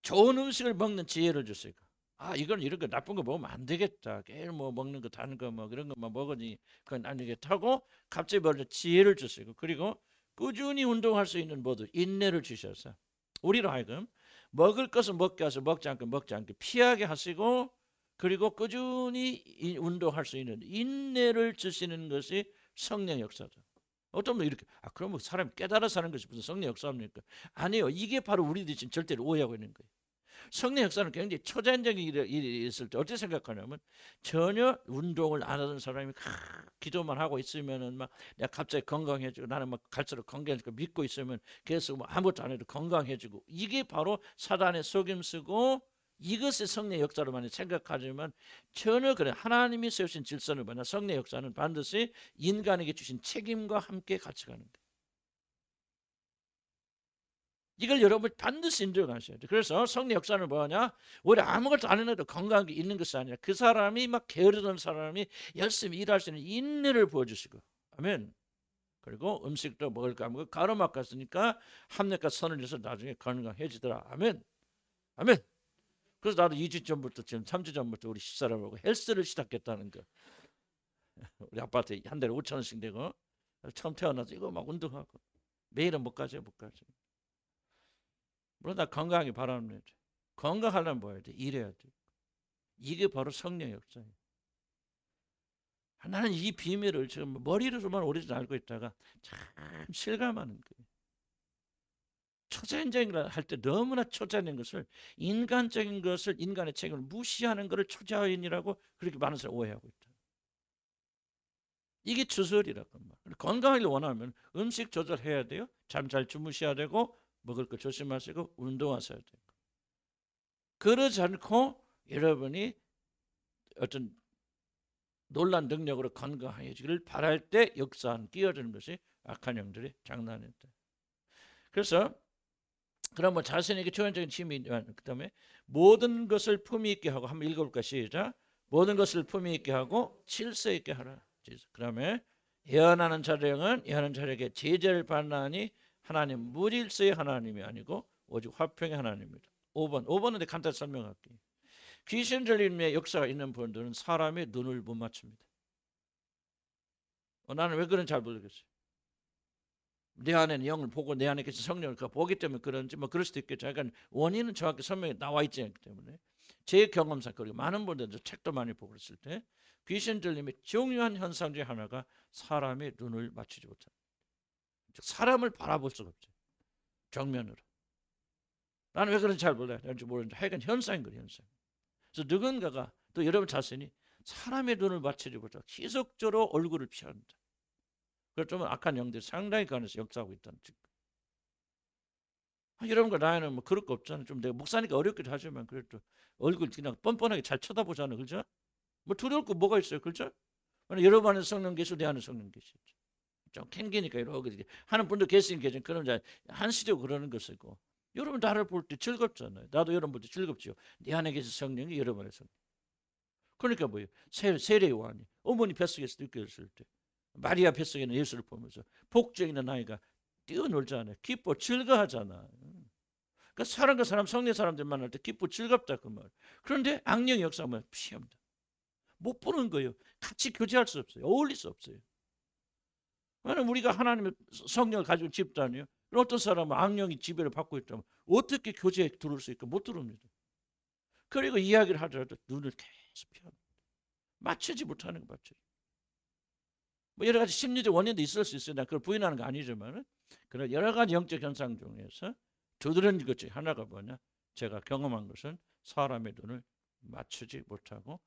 좋은 음식을 먹는 지혜를 줬어요. 이건 이런 거 나쁜 거 먹으면 안 되겠다. 계속 뭐 먹는 거 다른 거 뭐 그런 것만 먹으니 그건 안 되겠다고 갑자기 벌써 지혜를 줬어요. 그리고 꾸준히 운동할 수 있는 모두 인내를 주셔서 우리로 하여금 먹을 것은 먹게 하셔서 먹지 않게 피하게 하시고 그리고 꾸준히 운동할 수 있는 인내를 주시는 것이 성령 역사죠. 어떤 분 이렇게 그러면 사람이 깨달아서 사는 것이 무슨 성령 역사입니까? 아니요. 이게 바로 우리들이 지금 절대로 오해하고 있는 거예요. 성령 역사는 굉장히 초자연적인 일이 있을 때 어떻게 생각하냐면 전혀 운동을 안 하던 사람이 기도만 하고 있으면은 막 내가 갑자기 건강해지고 나는 막 갈수록 건강해지고 믿고 있으면 계속 뭐 아무것도 안 해도 건강해지고 이게 바로 사단의 속임수고 이것이 성령 역사로 많이 생각하지만 전혀 그래. 하나님이 세우신 질서를 보나 성령 역사는 반드시 인간에게 주신 책임과 함께 같이 가는 거예요. 이걸 여러분 반드시 인정하셔야 돼요. 그래서 성령 역사는 뭐냐? 우리 아무것도 안 해도 건강하게 있는 것이 아니라 그 사람이 막 게으르던 사람이 열심히 일할 수 있는 인내를 보여주시고 아멘. 그리고 음식도 먹을 거 아무거 가로막았으니까 합력과 선을 해서 나중에 건강해지더라. 아멘. 아멘. 그래서 나도 2주 전부터 지금 3주 전부터 우리 집사람하고 헬스를 시작했다는 거. 우리 아파트 한 달에 5천 원씩 내고 처음 태어나서 이거 막 운동하고 매일은 못 가죠, 못 가죠. 물론 나 건강하게 바랍니다. 건강하려면 뭐 해야 돼? 일해야 돼. 이게 바로 성령의 역사예요. 나는 이 비밀을 지금 머리로만 오래전 알고 있다가 참 실감하는 거예요. 초자연적인 할 때 너무나 초자연인 것을, 인간적인 것을, 인간의 책임을 무시하는 것을 초자연이라고 그렇게 많은 사람이 오해하고 있다. 이게 주설이라고. 건강하길 원하면 음식 조절해야 돼요. 잠 잘 주무셔야 되고, 먹을 거 조심하시고, 운동하셔야 되고. 그러지 않고 여러분이 어떤 놀란 능력으로 건강해지기를 바랄 때 역사한 끼어드는 것이 악한 영들이 장난이다. 그래서 그럼 뭐 자신에게 초연적인 힘이, 그다음에 모든 것을 품위 있게 하고, 한번 읽어볼까? 시작. 모든 것을 품위 있게 하고 질서 있게 하라. 그다음에 예언하는 자령은 예언하는 자에게 제재를 받나니 하나님 무질서의 하나님이 아니고 오직 화평의 하나님입니다. 5번은 간단히 설명할게요. 귀신 들림의 역사가 있는 분들은 사람의 눈을 못 맞춥니다. 나는 왜 그런지 잘 모르겠어요. 내 안에는 영을 보고 내 안에 계신 성령을 보기 때문에 그런지 뭐 그럴 수도 있겠죠. 그러니까 원인은 정확히 설명이 나와 있지 않기 때문에 제 경험상, 그리고 많은 분들도 책도 많이 보고 그랬을 때 귀신 들림의 중요한 현상 중에 하나가 사람의 눈을 맞추지 못한다. 사람을 바라볼 수가 없죠. 정면으로. 나는 왜 그런지 잘 몰라요. 왠지 모르는데 하여간 현상인 거예요. 현상. 그래서 누군가가, 또 여러분 자신이 사람의 눈을 맞추지 못하고 희속적으로 얼굴을 피한다. 그렇다면 악한 영들이 상당히 그 안에서 역사하고 있다는 증거. 여러분과 나이는 뭐 그럴 거 없잖아요. 좀 내가 목사니까 어렵기도 하지만 그래도 얼굴 그냥 뻔뻔하게 잘 쳐다보잖아요. 그죠? 뭐 두려울 거 뭐가 있어요. 그죠? 여러분 안에 성령 계시고 내 안에 성령 계시죠. 좀 캥기니까 이렇게 하는 분도 계시긴 계신, 그런 자 한시적으로 그러는 것이고, 여러분 나를 볼 때 즐겁잖아요. 나도 여러분 볼 때 즐겁죠. 내 안에 계신 성령이 여러분의 성령. 그러니까 뭐예요? 세례 요한이 어머니 뱃속에서 느꼈을 때, 마리아 뱃속에 있는 예수를 보면서 복주에 있는 아이가 뛰어놀잖아요. 기뻐 즐거워하잖아. 그러니까 사람과 사람, 성령 사람들 만날 때 기쁘고 즐겁다 그 말. 그런데 악령의 역사하면 피합니다. 못 보는 거예요. 같이 교제할 수 없어요. 어울릴 수 없어요. 왜냐면 우리가 하나님의 성령을 가지고 집단이에요. 어떤 사람은 악령이 지배를 받고 있다면 어떻게 교제에 들어올 수 있고 못 들어옵니다. 그리고 이야기를 하더라도 눈을 계속 피합니다. 맞추지 못하는 거 맞죠. 뭐 여러 가지 심리적 원인도 있을 수 있어요. 그걸 부인하는 거 아니지만, 그런 여러 가지 영적 현상 중에서 두드러진 것 중에 하나가 뭐냐? 제가 경험한 것은 사람의 눈을 맞추지 못하고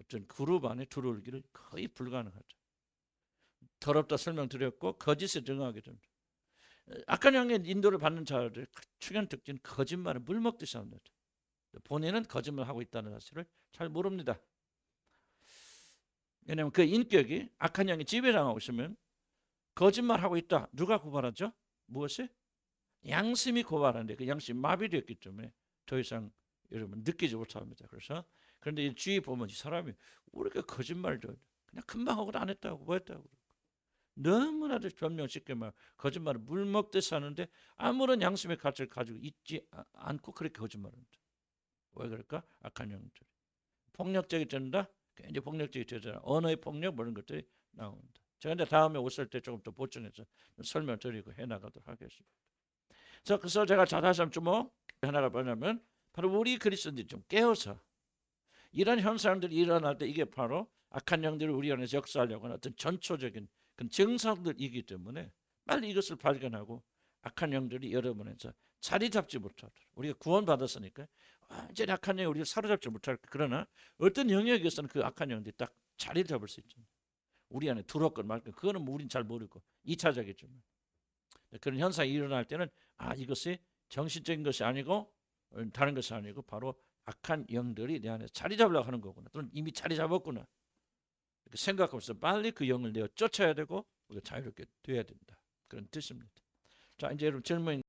어떤 그룹 안에 들어오기를 거의 불가능하죠. 더럽다 설명드렸고 거짓에 등하게 됩니다. 악한 영의 인도를 받는 자들의 중요한 특징은 거짓말을 물 먹듯이 합니다. 본인은 거짓말하고 있다는 사실을 잘 모릅니다. 왜냐하면 그 인격이 악한 영이 지배당하고 있으면 거짓말하고 있다. 누가 고발하죠? 무엇이? 양심이 고발하는데 그 양심이 마비되었기 때문에 더 이상 여러분 느끼지 못합니다. 그래서 그런데 이 주위 보면 이 사람이 우리가 거짓말도 그냥 금방 하고도 안 했다고 뭐 했다고 너무나도 변명쉽게 말 거짓말을 물 먹듯이 하는데 아무런 양심의 가치를 가지고 있지 않고 그렇게 거짓말합니다. 왜 그럴까? 악한 영들. 폭력적이 된다. 굉장히 폭력적이 되잖아. 언어의 폭력 뭐 이런 것들이 나온다. 제가 이제 다음에 오실 때 조금 더 보충해서 설명드리고 해나가도록 하겠습니다. 그래서 제가 다시 한번 주목 하나가 뭐냐면 바로 우리 그리스도인들이 좀 깨어서 이런 현상들이 일어날 때 이게 바로 악한 영들이 우리 안에서 역사하려고 하는 어떤 전초적인 그런 증상들이기 때문에 빨리 이것을 발견하고 악한 영들이 여러분에서 자리 잡지 못하도록, 우리가 구원받았으니까 완전히 악한 영이 우리를 사로잡지 못할, 그러나 어떤 영역에서는 그 악한 영들이 딱 자리 잡을 수 있죠. 우리 안에 들어왔건 말건 그거는 우린 잘 모르고 2차적이지만 그런 현상이 일어날 때는 이것이 정신적인 것이 아니고 다른 것이 아니고 바로 악한 영들이 내 안에 자리 잡으려고 하는 거구나, 또는 이미 자리 잡았구나 이렇게 생각하면서 빨리 그 영을 내어 쫓아야 되고 우리가 자유롭게 돼야 된다, 그런 뜻입니다. 자, 이제 여러분 질문